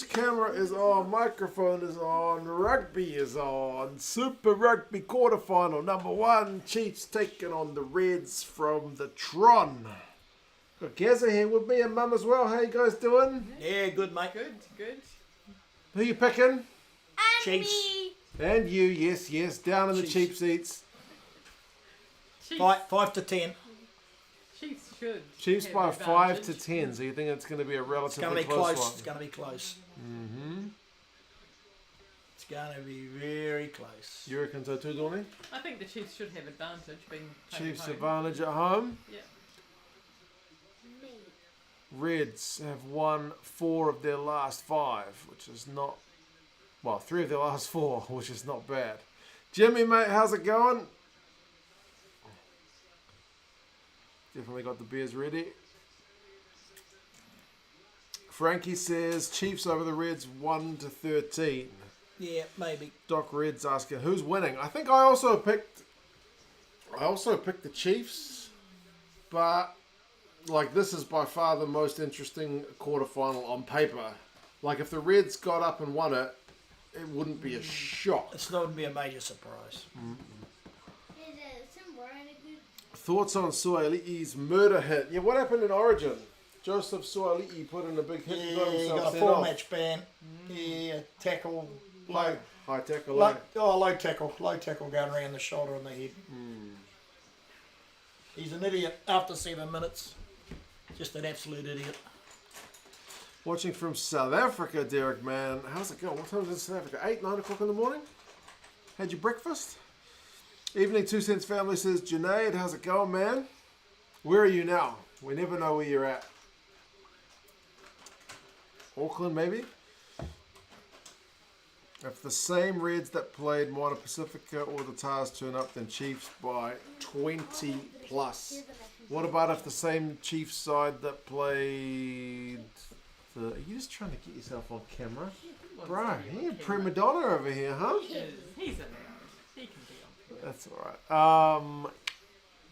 Camera is on, microphone is on, rugby is on. Super Rugby quarterfinal number 1. Chiefs taking on the Reds from the Tron. Got Gazza here with me and Mum as well. How you guys doing? Yeah, good, mate. Good. Who you picking? And Chiefs. me. And you, yes. Down in the cheap Chiefs. seats. Chiefs, 5 to 10. Chiefs should. Chiefs have by the 5 to advantage. 10. So you think it's going to be a It's going relatively to be close close. one? It's going to be close. Mm-hmm. It's going to be very close. You reckon so too, Donnie? I think the Chiefs should have advantage being home Chiefs home. advantage at home. Yeah. Me. Reds have won 4 of their last 5, which is not... Well, 3 of their last 4, which is not bad. Jimmy, mate, how's it going? Definitely got the beers ready. Frankie says Chiefs over the Reds 1 to 13. Yeah, maybe. Doc Red's asking who's winning. I think I also picked the Chiefs, but like this is by far the most interesting quarterfinal on paper. Like if the Reds got up and won it, it wouldn't be a shock. It's not going to be a major surprise. Thoughts on Suaili'i's murder hit? Yeah, what happened in Origin? Joseph Suaili'i put in a big hit and got Yeah, he himself got a sent 4 off. match ban. Yeah, tackle. Low, High tackle. low tackle. Low tackle going around the shoulder and the head. He's an idiot after 7 minutes. Just an absolute idiot. Watching from South Africa, Derek, man. How's it going? What time is it in South Africa? 8, 9 o'clock in the morning? Had your breakfast? Evening 2 Cents family says, Junaid, how's it going, man? Where are you now? We never know where you're at. Auckland, maybe? If the same Reds that played Moana Pacifica or the Tars turn up, then Chiefs by 20 plus. What about if the same Chiefs side that played... Are you just trying to get yourself on camera? Bro, you're a prima donna over here, huh? He's allowed. He can be on. That's alright.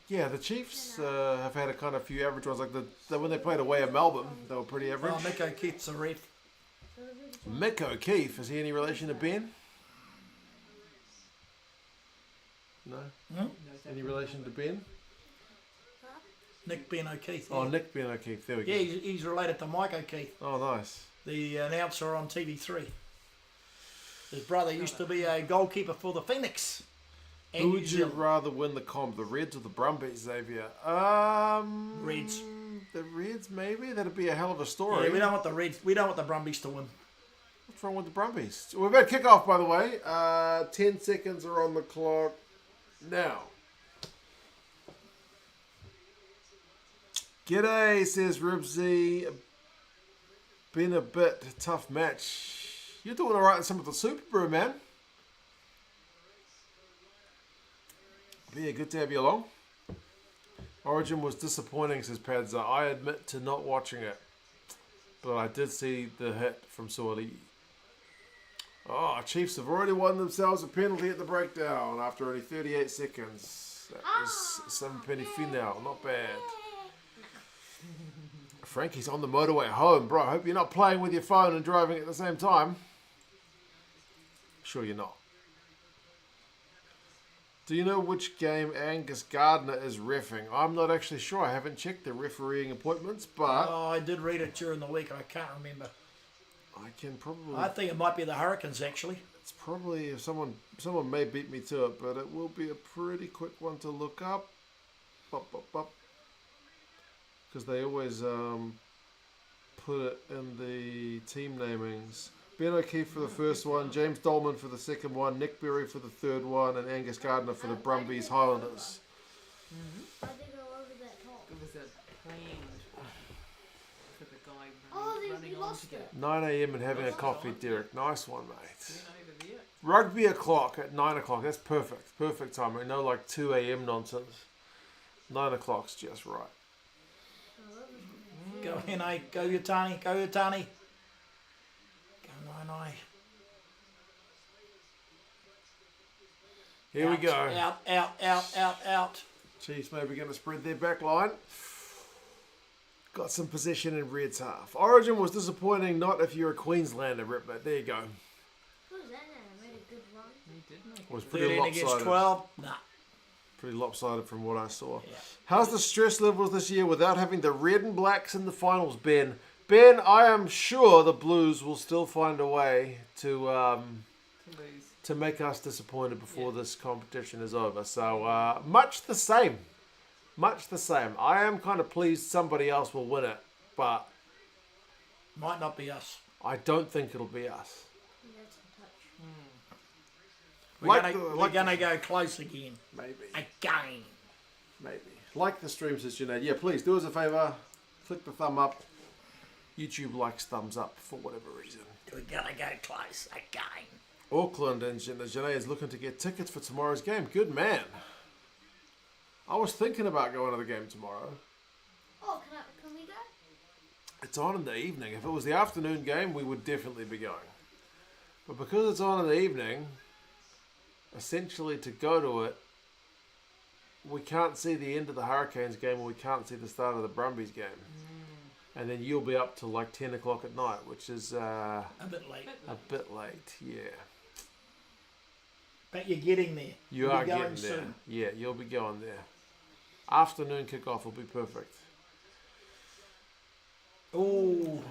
Yeah, the Chiefs have had a kind of few average ones. Like when they played away at Melbourne, they were pretty average. Oh, Mick O'Keefe's a ref. Mick O'Keefe, is he any relation to Ben? No? Hmm? Any relation to Ben? Nick Ben O'Keefe. Oh, Yeah, Nick Ben O'Keefe, there we go. yeah he's related to Mike O'Keefe, Oh, nice. the announcer on TV3. His brother used to be a goalkeeper for the Phoenix. And Who New would you Zealand. rather win the comp, the Reds or the Brumbies, Xavier? Reds. The Reds, maybe? That'd be a hell of a story. Yeah, we don't want the Reds. We don't want the Brumbies to win. What's wrong with the Brumbies? We've had kickoff, by the way. 10 seconds are on the clock now. G'day, says Ribsy. Been a bit tough match. You're doing alright in some of the Super Brew, man. But yeah, good to have you along. Origin was disappointing, says Padza. I admit to not watching it. But I did see the hit from Suaili'i. Oh, Chiefs have already won themselves a penalty at the breakdown after only 38 seconds. That was 7 penny final. Not bad. Frankie's on the motorway home. Bro, I hope you're not playing with your phone and driving at the same time. Sure you're not. Do you know which game Angus Gardner is reffing? I'm not actually sure. I haven't checked the refereeing appointments, but Oh, I did read it during the week. I can't remember. I can probably... I think it might be the Hurricanes, actually. It's probably... if someone may beat me to it, but it will be a pretty quick one to look up. Because they always put it in the team namings. Ben O'Keefe for the first one, James Dolman for the second one, Nick Berry for the third one, and Angus Gardner for the Brumbies Highlanders. I think go over that top. It was a planned for the guy Oh, running we on lost to get it. 9 a.m. and having a coffee, Derek. Nice one, mate. over there. Rugby o'clock at 9 o'clock. That's perfect. Perfect timing. No like 2 a.m. nonsense. 9 o'clock's just right. Go Hene, go Yutani, go Yutani. Go Nai. Here we go. Out. Chiefs maybe going to spread their back line. Got some possession in Red's half. Origin was disappointing, not if you're a Queenslander, Rip, but there you go. What was that now? Made a good run. He did make Was it. pretty 13 against lopsided. 12. Nah. Pretty lopsided from what I saw. Yeah. How's the stress levels this year without having the Red and Blacks in the finals, Ben? Ben, I am sure the Blues will still find a way to lose. to make us disappointed before this competition is over. So much the same. Much the same. I am kind of pleased somebody else will win it, but Might not be us. I don't think it'll be us. That's a touch. We're gonna go close again. Maybe. Again. Maybe. Like the stream, says Junaid. Yeah, please do us a favour. Click the thumb up. YouTube likes thumbs up for whatever reason. We're gonna go close again. Auckland and Junaid is looking to get tickets for tomorrow's game. Good man. I was thinking about going to the game tomorrow. Oh, can we go? It's on in the evening. If it was the afternoon game, we would definitely be going. But because it's on in the evening, essentially to go to it, we can't see the end of the Hurricanes game or we can't see the start of the Brumbies game. And then you'll be up till like 10 o'clock at night, which is A bit late. a bit late, yeah. But you're getting there. You You'll are be going getting there. soon. Yeah, you'll be going there. Afternoon kickoff will be perfect. Oh,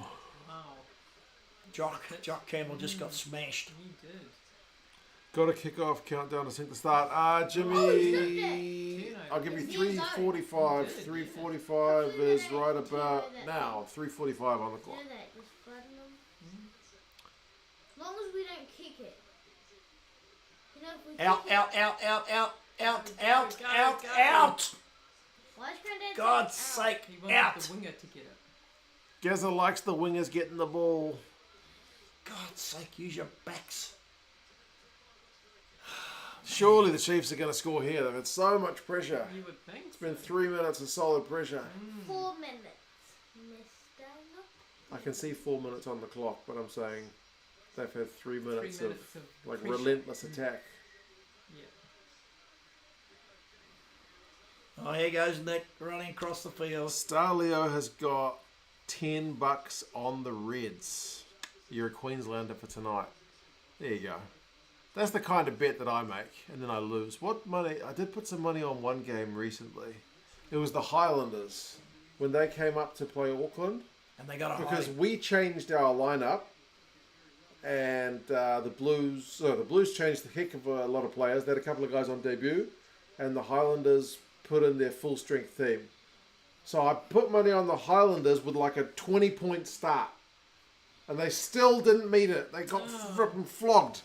Wow. Jock Campbell just got smashed. He did. Got a kickoff countdown to sync the start. Jimmy, I'll give you 3:45. 3:45 is right about now. 3:45 on the clock. You know that, just flooding them. As long as we don't kick it. You know, if we Out, kick out, it, out, out, out, out, Go, out, go, out, go. out. why is Granddad God's saying sake, He wanted out. the winger to get it. Gazza likes the wingers getting the ball. God's sake, use your backs. Surely the Chiefs are going to score here. They've had so much pressure. You would think. It's been 3 minutes of solid pressure. out? 4 minutes. Mister. I can see 4 minutes on the clock, but I'm saying they've had 3 minutes, 3 minutes of like pressure. relentless attack. Yeah. Oh, here goes Nick running across the field. Starleo has got $10 on the Reds. You're a Queenslander for tonight. There you go. That's the kind of bet that I make, and then I lose. What money? I did put some money on one game recently. It was the Highlanders when they came up to play Auckland, And they got a because high. we changed our lineup, and the Blues changed the heck of a lot of players. They had a couple of guys on debut, and the Highlanders put in their full strength team. So I put money on the Highlanders with like a 20-point start, and they still didn't meet it. They got frippin' flogged.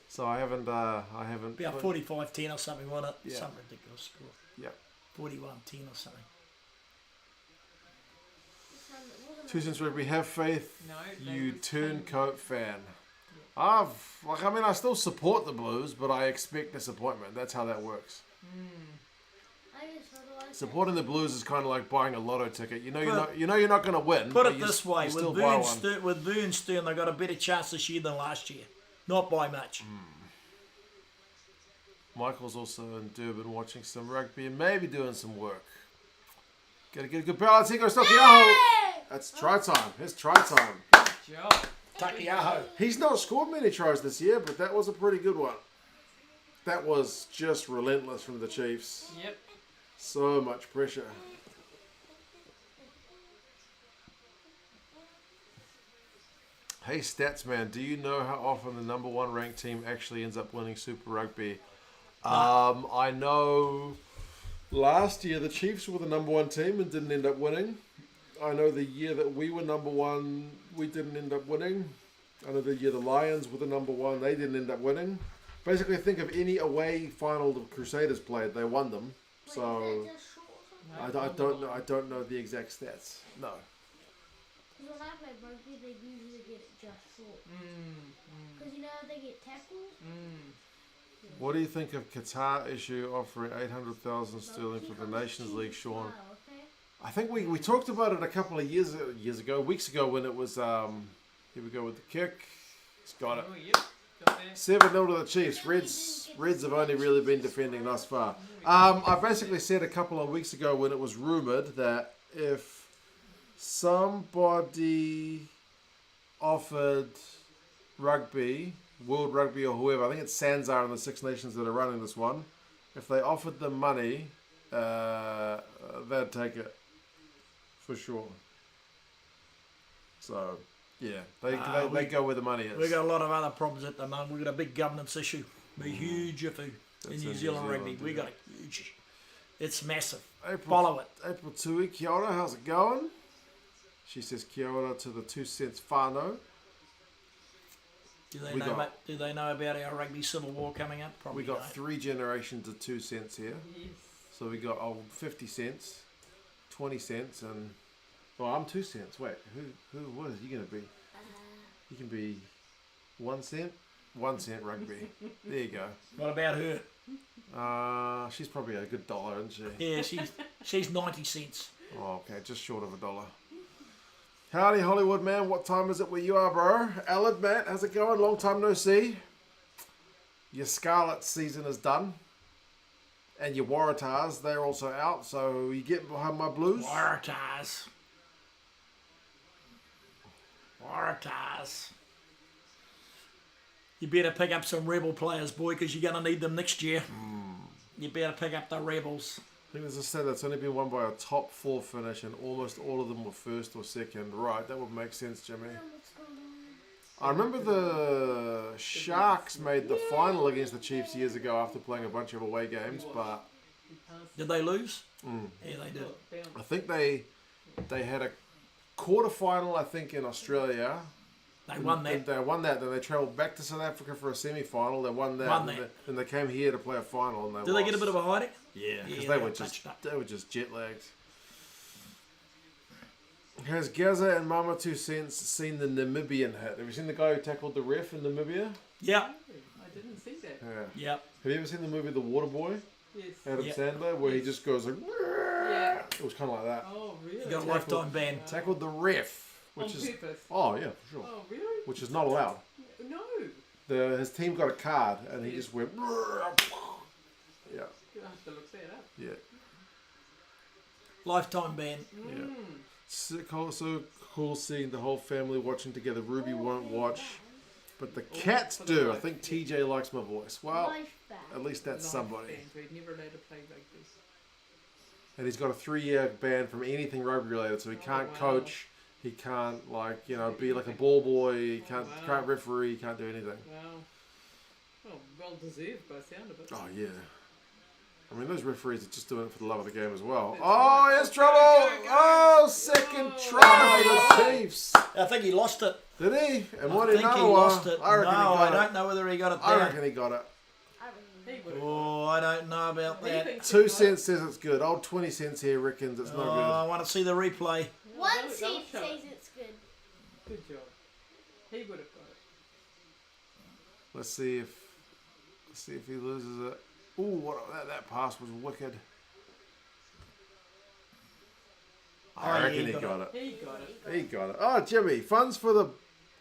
So I haven't. About 45-10 or something, wasn't it? Yeah. Some ridiculous score. Yeah. 41-10 or something. Two cents rugby. Have faith. No, they You was turncoat fan. I still support the Blues, but I expect disappointment. That's how that works. Supporting the Blues is kind of like buying a lotto ticket. You know you're not going to win. Put but it you this way: you still with buy one. Burnstone, they got a better chance this year than last year. Not by much. Michael's also in Durban watching some rugby and maybe doing some work. Gotta get a good balance. Here goes Takiaho. That's try time. It's try time. Good job. Takiaho. He's not scored many tries this year, but that was a pretty good one. That was just relentless from the Chiefs. Yep. So much pressure. Hey Statsman, do you know how often the number one ranked team actually ends up winning Super Rugby? I know last year the Chiefs were the number one team and didn't end up winning. I know the year that we were number one, we didn't end up winning. I know the year the Lions were the number one, they didn't end up winning. Basically, think of any away final the Crusaders played, they won them. So I don't know the exact stats. No. Because when I play rugby, they usually get it just short. Because you know how they get tackled? What do you think of Qatar issue offering 800,000 sterling for the Nations League, Sean? Okay? I think we talked about it a couple of weeks ago when it was here we go with the kick. It's got it. Oh, yep. Got that. 7-0 to the Chiefs. Reds have only really been defending thus far. I basically said a couple of weeks ago when it was rumoured that if somebody offered Rugby, World Rugby or whoever, I think it's Sanzar and the Six Nations that are running this one, if they offered them money, they'd take it for sure. So, yeah, they go where the money is. We've got a lot of other problems at the moment. We've got a big governance issue, a huge issue in New Zealand rugby. We've got a huge, it's massive. Follow it. April Tui, kia ora, how's it going? She says kia ora to the 2 cents whānau. Do they know about our rugby civil war coming up? Probably We got don't. 3 generations of 2 cents here. Yes. So we got old 50 cents, 20 cents, and well, I'm 2 cents. Wait, what is he gonna be? He can be 1 cent. 1 cent rugby. There you go. What about her? She's probably a good dollar, isn't she? Yeah, she's 90 cents. Oh, okay, just short of $1. Howdy, Hollywood man. What time is it where you are, bro? Alad, Matt, how's it going? Long time no see. Your Scarlet season is done. And your Waratahs, they're also out. So you get behind my Blues? Waratahs. You better pick up some Rebel players, boy, because you're going to need them next year. You better pick up the Rebels. I think there's a stat that's only been won by a top 4 finish, and almost all of them were first or second. Right, that would make sense, Jimmy. I remember the Sharks made the final against the Chiefs years ago after playing a bunch of away games, but Did they lose? Yeah, they did. I think they had a quarterfinal, I think, in Australia. They won that. They won that. Then they travelled back to South Africa for a semi-final. They won that. Won and that. Then they came here to play a final, and they Did lost. they get a bit of a hiding? Yeah, because Yeah, they were just jet lagged. Has Gazza and Mama 2 Cents seen the Namibian hit? Have you seen the guy who tackled the ref in Namibia? Yeah. I didn't see that. Yeah. Yep. Have you ever seen the movie The Waterboy? Yes. Adam Yeah. Sandler, where he just goes like, Yeah. it was kind of like that. Oh, really? You got a lifetime ban. Tackled the ref, which On is purpose. oh yeah, for sure, Oh, really? which is not allowed. No. His team got a card, and he just went, yeah, You'll have to look that up. yeah. Lifetime ban. Yeah. So cool seeing the whole family watching together. Ruby won't watch, but the cats do. I think TJ likes my voice. Well, Life back. at least that's Life somebody. bans, we're never allowed to play rugby. And he's got a 3-year ban from anything rugby related, so he can't coach. He can't be like a ball boy. He can't referee. He can't do anything. Wow. Well deserved by the sound of it. Oh yeah. I mean, those referees are just doing it for the love of the game as well. Oh, here's trouble! Oh, second try for the Chiefs. I think he lost it. Did he? And what I did he think he know? lost it. I reckon he got I it. don't know whether he got it I down. reckon he got it. He would have Oh, I don't know about He that. thinks 2 he cents says it's good. Old 20 cents here reckons it's Oh, no I want to see the replay. might. One They'll seed show says it. it's good. Good job. He would have got it. Let's see if he loses it. Ooh, that pass was wicked. I reckon he got it. He got it. He got it. Oh, Jimmy, funds for the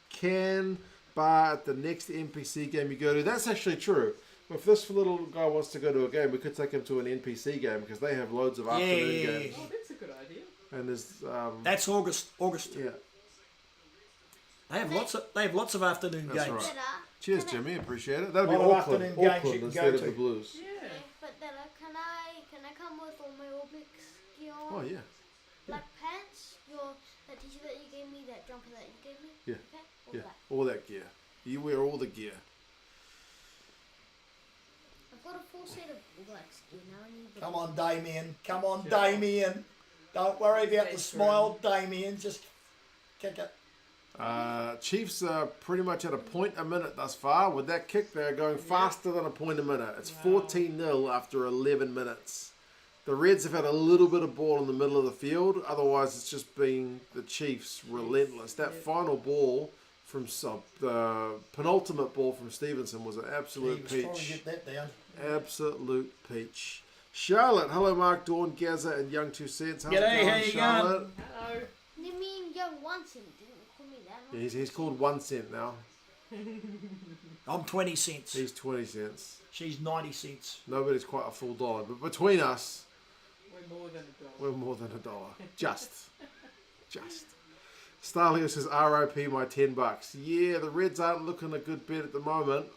can bar at the next NPC game you go to. That's actually true. If this little guy wants to go to a game, we could take him to an NPC game because they have loads of afternoon games. Oh, that's a good idea. And there's That's August. yeah. They have lots of afternoon That's games. right. Dada, Cheers, can I- Jimmy. Appreciate it. That'll be Lot of Auckland, afternoon games you can instead go of the to. Blues. Yeah. But Dada, can I come with all my All Blacks gear on? Oh yeah. Like pants, that t-shirt that you gave me, that jumper that you gave me. Yeah. Okay. All Yeah. black. All that gear. You wear all the gear. I've got a full set of All Blacks gear now. I need the Come on, Damien. Come on, Damien. Don't worry about the smile, Damien. Just kick it. Chiefs are pretty much at a point a minute thus far. With that kick, they're going faster than a point a minute. It's 14-0 after 11 minutes. The Reds have had a little bit of ball in the middle of the field. Otherwise, it's just been the Chiefs relentless. That final ball from the penultimate ball from Stevenson was an absolute He was trying to peach. get that down. Absolute peach. Charlotte, hello Mark, Dawn, Gazza, and Young 2 Cents. How's G'day, it going, how you Charlotte? Hello. You mean Young Once and didn't call me that? Yeah, he's called 1 cent now. I'm 20 cents. He's 20 cents. She's 90 cents. Nobody's quite a full dollar, but between us, We're more than a dollar. we're more than $1. Just. Just. Starleo says, RIP my $10. Yeah, the Reds aren't looking a good bet at the moment.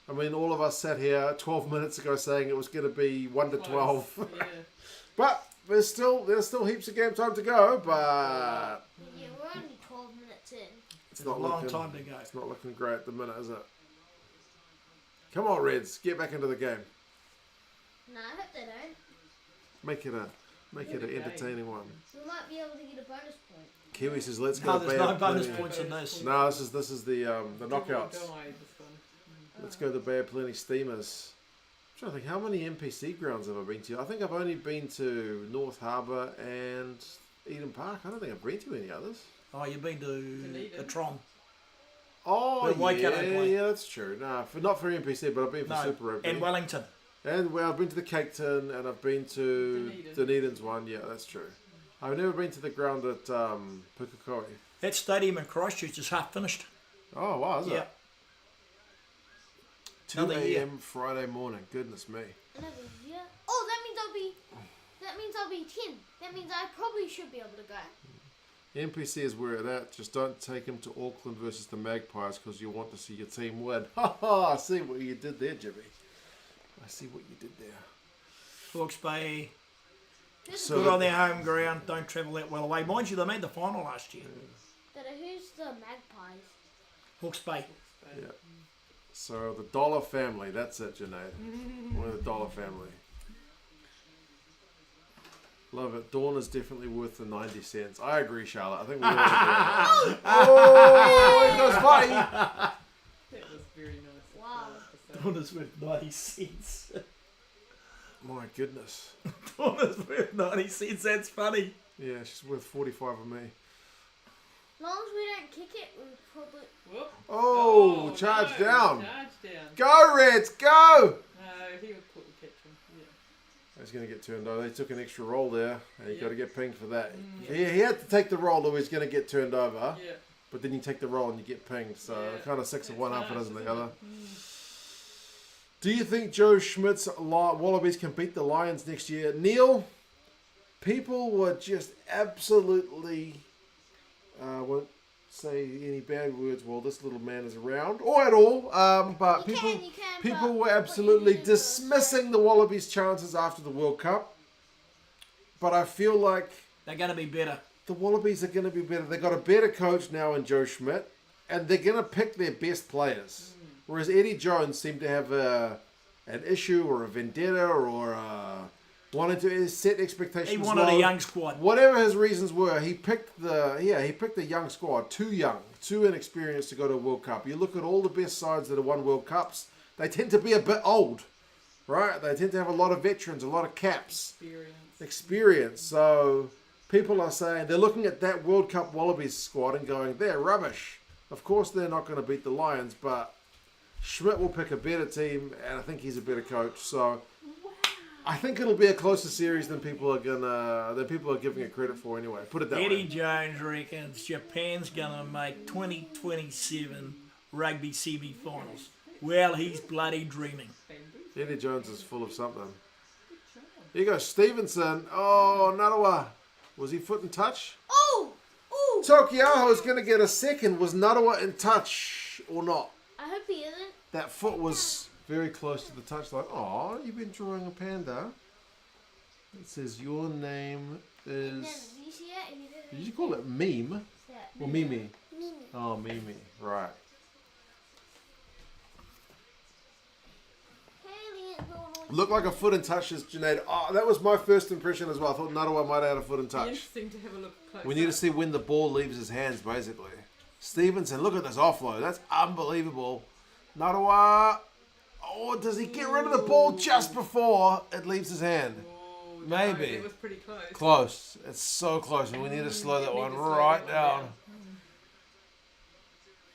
I mean, all of us sat here 12 minutes ago saying it was going to be 1 to 12. Yeah. But there's still heaps of game time to go, but Yeah, we're only 12 minutes in. it's There's not a long looking, time to go. It's not looking great at the minute, is it? Come on, Reds, get back into the game. No, I hope they don't. Make it an entertaining one. We might be able to get a bonus point. Kiwi says, let's No, go there's Bay no of bonus Plenty. points in this. No, this is the knockouts. This one. Let's go the Bay of Plenty Steamers. I'm trying to think, how many NPC grounds have I been to? I think I've only been to North Harbour and Eden Park. I don't think I've been to any others. Oh, you've been to the Tron. Oh, Where Waikato play. yeah, that's true. No, not for NPC, but I've been for No, Super Rugby. and Wellington. And well, I've been to the Cake Tin, and I've been to Dunedin's one. Yeah, that's true. I've never been to the ground at Pukekohe. That stadium in Christchurch is half finished. Oh, wow, is Yeah. it? 2 Another year. a.m. Friday morning. Goodness me. Another year. Oh, that means I'll be 10. That means I probably should be able to go. NPC is where it's at. Just don't take him to Auckland versus the Magpies because you want to see your team win. Ha ha! I see what you did there, Jimmy. I see what you did there. Hawke's Bay, So good on their home ground. Don't travel that well away. Mind you, they made the final last year. But who's the Magpies? Hawke's Bay. Yeah. So the Dollar family. That's it, Junaid. We're the Dollar family. Love it. Dawn is definitely worth the 90 cents. I agree, Charlotte. I think we all agree. Oh, it goes funny. That was very nice. Wow. Dawn is worth 90 cents. My goodness. Dawn is worth 90 cents. That's funny. Yeah, she's worth 45 of me. As long as we don't kick it, we'll probably. Whoop. Oh, charge no, down. Charge down. Go, Reds, go! No, he would put the catch him. Yeah. He's going to get turned over. They took an extra roll there, and you Yeah. got to get pinged for that. He had to take the roll, or he's going to get turned over. Yeah. But then you take the roll and you get pinged. So Yeah. kind of six of one, half a nice, dozen the isn't other. it? Do you think Joe Schmidt's Wallabies can beat the Lions next year? Neil, people were just absolutely, won't say any bad words while this little man is around, or at all, but You people, can, people but were what you absolutely do is dismissing the Wallabies' chances after the World Cup. But I feel like They're going to be better. the Wallabies are going to be better. They've got a better coach now in Joe Schmidt, and they're going to pick their best players. Whereas Eddie Jones seemed to have an issue or a vendetta or wanted to set expectations. He wanted low. a young squad. Whatever his reasons were, he picked the young squad, too young, too inexperienced to go to a World Cup. You look at all the best sides that have won World Cups, they tend to be a bit old, right? They tend to have a lot of veterans, a lot of caps. Experience. So people are saying they're looking at that World Cup Wallabies squad and going, they're rubbish. Of course they're not going to beat the Lions, but Schmidt will pick a better team, and I think he's a better coach. So I think it'll be a closer series than people are giving it credit for anyway. Put it that Eddie way. Jones reckons Japan's going to make 2027 rugby semi-finals. Well, he's bloody dreaming. Eddie Jones is full of something. Here you go, Stevenson. Oh, Narawa. Was he foot in touch? Oh! Oh! Tokiaho is going to get a second. Was Narawa in touch or not? I hope he isn't. That foot was very close to the touchline. Oh, you've been drawing a panda. It says your name Then, is. do you see that? He didn't. Did you call it meme That. or Mimi? Mimi. Oh, Mimi. Right. Haley ain't going on. Looked like a foot in touch, as Junaid. Oh, that was my first impression as well. I thought Narawa might have had a foot in Be touch. interesting to have a look close We need to up. see when the ball leaves his hands, basically. Stevenson, look at this offload. That's unbelievable. Narawa. Oh, does he get rid of the ball just before it leaves his hand? Oh, Maybe. No, it was pretty close. Close. It's so close, and we need to slow that Need one to slow right that one down.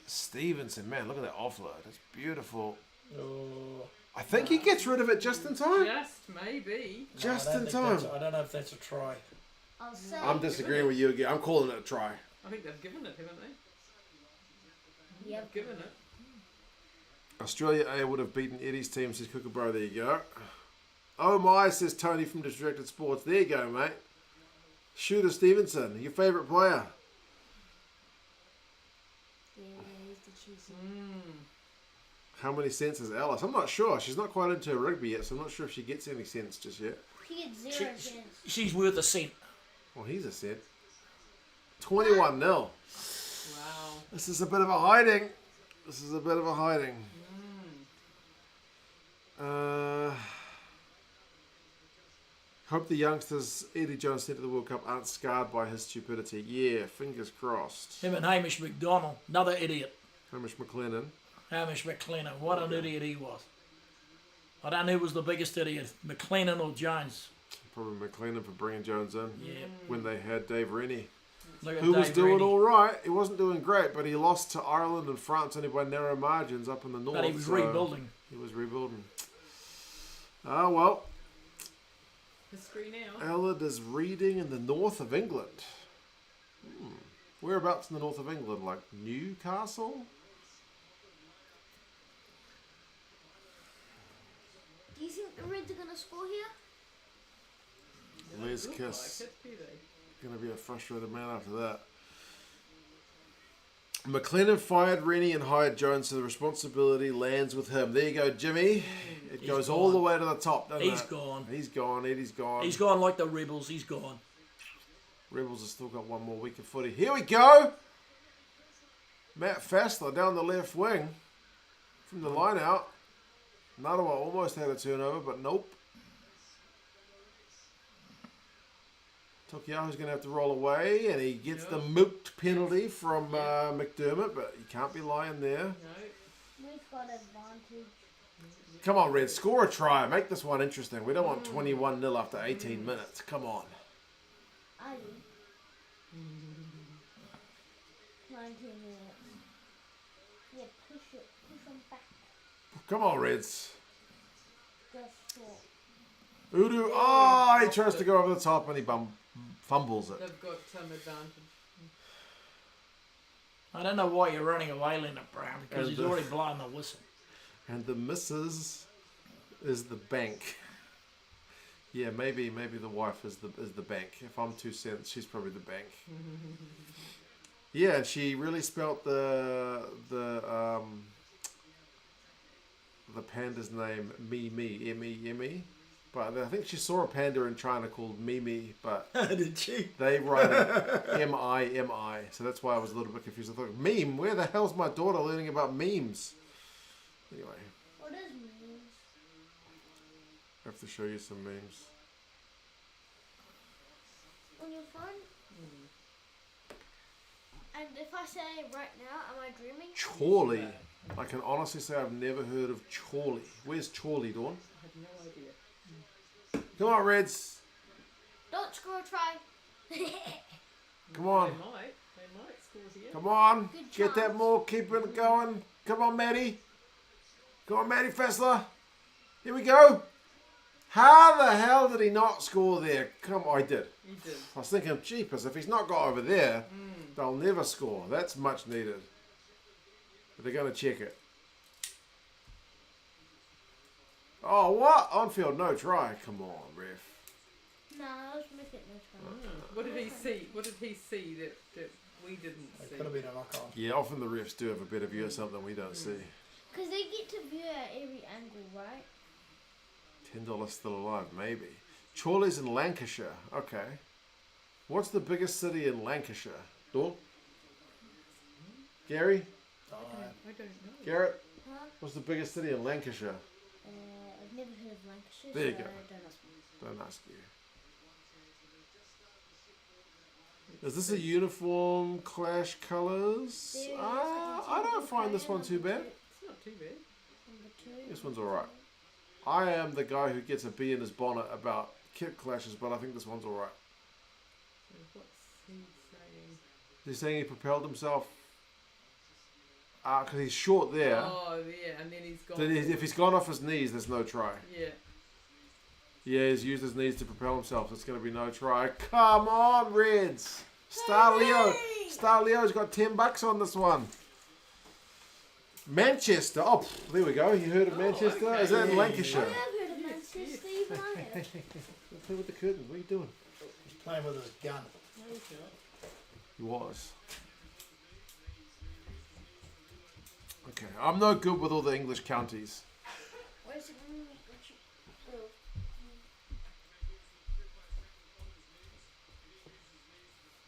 Stevenson, man, look at that offload. It's beautiful. Oh, I think he gets rid of it just in time. Just maybe. Just I don't in think time. I don't know if that's a try. I'll say. I'm disagreeing with you again. I'm calling it a try. I think they've given it, haven't they? Yep. Given it. Australia A would have beaten Eddie's team, says Kookaburra. There you go. Oh my, says Tony from Distracted Sports. There you go, mate. Shooter Stevenson, your favourite player. Yeah, he's the cheesy. How many cents is Alice? I'm not sure. She's not quite into rugby yet, so I'm not sure if she gets any cents just yet. He gets 0 cents. She's worth a cent. Well, he's a cent. 21-0. Wow. This is a bit of a hiding. Hope the youngsters Eddie Jones sent to the World Cup aren't scarred by his stupidity. Yeah, fingers crossed. Him and Hamish McDonald, another idiot. Hamish McLennan. Hamish McLennan, what an idiot he was. I don't know who was the biggest idiot, McLennan or Jones. Probably McLennan for bringing Jones in. Yeah. When they had Dave Rennie. Look at Who was Dave doing Rennie. all right. He wasn't doing great, but he lost to Ireland and France only by narrow margins up in the north. But he was so rebuilding. He was rebuilding. Ah, well. History now. Ellard is reading in the north of England. Whereabouts in the north of England? Like Newcastle? Do you think the Reds are going to score here? Les Look Kiss. like it, do they? Going to be a frustrated man after that. McLennan fired Rennie and hired Jones, so the responsibility lands with him. There you go, Jimmy. It He's goes all gone. the way to the top, doesn't He's it? gone. He's gone. Eddie's gone. He's gone like the Rebels. He's gone. Rebels have still got one more week of footy. Here we go. Matt Fassler down the left wing from the line out. Narawa almost had a turnover, but nope. Tokiahu's going to have to roll away, and he gets the mooked penalty from McDermott, but you can't be lying there. No. We've got advantage. Come on, Red, score a try. Make this one interesting. We don't want 21-0 after 18 minutes. Come on. Are you? 19 minutes. Yeah, push it. Push them back. Come on, Reds. Just short. Udu, oh, he tries to go over the top and he fumbles it. They've got some advantage. I don't know why you're running away, Leonard Brown, because And he's already blown the whistle. And the missus is the bank. Yeah, maybe the wife is the bank. If I'm 2 cents, she's probably the bank. Yeah, and she really spelt the panda's name Mimi, M-E-M-E. But I think she saw a panda in China called Mimi, but Did she? they write it M-I-M-I. So that's why I was a little bit confused. I thought, meme? Where the hell's my daughter learning about memes? Anyway, What is memes? I have to show you some memes. On your phone? And if I say right now, am I dreaming? Chorley. I can honestly say I've never heard of Chorley. Where's Chorley, Dawn? I have no idea. Come on, Reds. Don't score a try. Come on. They might score here. Come on. Good Get that chance. more. Keep it going. Come on, Maddie. Come on, Maddie Fessler. Here we go. How the hell did he not score there? Come on, I did. He did. I was thinking, jeepers, if he's not got over there, they'll never score. That's much needed. But they're going to check it. Oh, what? On field, no try. Come on, ref. No, let's make it no try. What did he see? What did he see that we didn't It see? could have been a knock on. Yeah, often the refs do have a better view of something we don't see. Because they get to view at every angle, right? $10 still alive, maybe. Chorley's in Lancashire. Okay. What's the biggest city in Lancashire? Dawn? Gary? I don't know. Garrett? Huh? What's the biggest city in Lancashire? I've never heard of Lancashire. There you so go. Don't ask me. Don't ask you. Is this a uniform clash colours? There it is, I don't find this one too bad. It's not too bad. Number 2. This one's alright. I am the guy who gets a bee in his bonnet about kit clashes, but I think this one's alright. So what's he saying? He's saying he propelled himself because he's short there. Oh, yeah, and then he's gone. Then if he's gone off his knees, there's no try. Yeah. Yeah, he's used his knees to propel himself. So it's going to be no try. Come on, Reds. Star Leo. Star Leo's got $10 on this one. Manchester. Oh, there we go. You heard of Manchester? okay. Is that in I Lancashire? have heard of Manchester United. Play with the curtains. What are you doing? playing with his gun. He was. Okay, I'm no good with all the English counties. Where's it? Oh.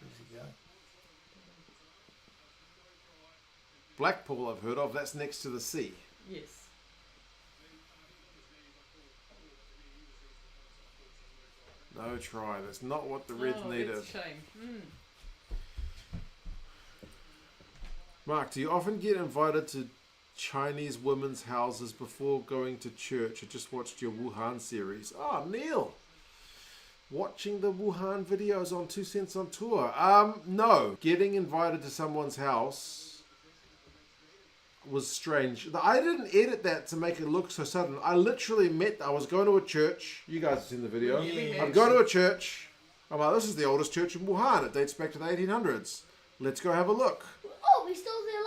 Where's he going? Blackpool, I've heard of. That's next to the sea. Yes. No try. That's not what the Reds needed. That's a shame. Mark, do you often get invited to Chinese women's houses before going to church? I just watched your Wuhan series. Oh, Neil. Watching the Wuhan videos on 2 Cents on Tour. No. Getting invited to someone's house was strange. I didn't edit that to make it look so sudden. I literally I was going to a church. You guys have seen the video. Yeah. I'm going to a church. I'm like, this is the oldest church in Wuhan. It dates back to the 1800s. Let's go have a look. Oh, we stole their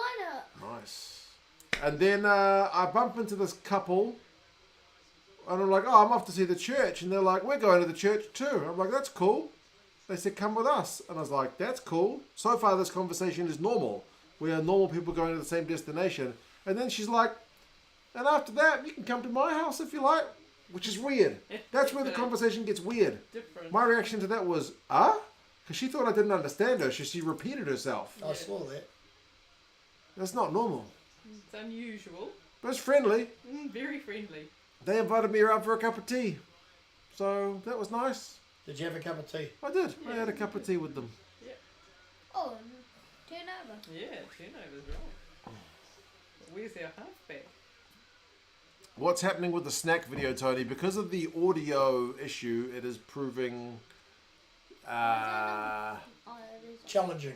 lineup. Nice. And then I bump into this couple. And I'm like, oh, I'm off to see the church. And they're like, we're going to the church too. I'm like, that's cool. They said, come with us. And I was like, that's cool. So far, this conversation is normal. We are normal people going to the same destination. And then she's like, and after that, you can come to my house if you like. Which is weird. That's where the conversation gets weird. Different. My reaction to that was, because she thought I didn't understand her. So she repeated herself. I saw that. That's not normal. It's unusual. But it's friendly. Very friendly. They invited me around for a cup of tea. So that was nice. Did you have a cup of tea? I did. I had a cup of tea with them. Oh, and turn over. Yeah, turnover's right. Where's our halfback? What's happening with the snack video, Tony? Because of the audio issue, it is proving Oh, it is.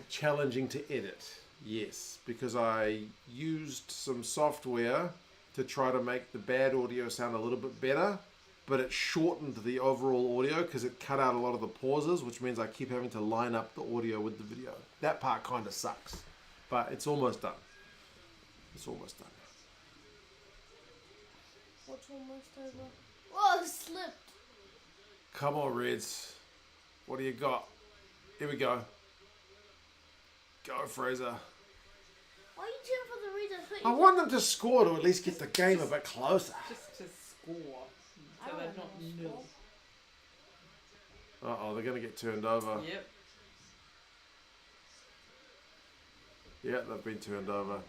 Challenging. to edit. Yes, because I used some software to try to make the bad audio sound a little bit better, but it shortened the overall audio because it cut out a lot of the pauses, which means I keep having to line up the audio with the video. That part kind of sucks, but it's almost done. It's almost done. What's almost over? Whoa, slipped. Come on, Reds. What do you got? Here we go. Go, Fraser. Why are you cheering for the Reds? I want them to score to at least get the game a bit closer. Just to score. I So don't they're want not them to nil. Uh-oh, they're going to get turned over. Yep. Yeah, they've been turned over.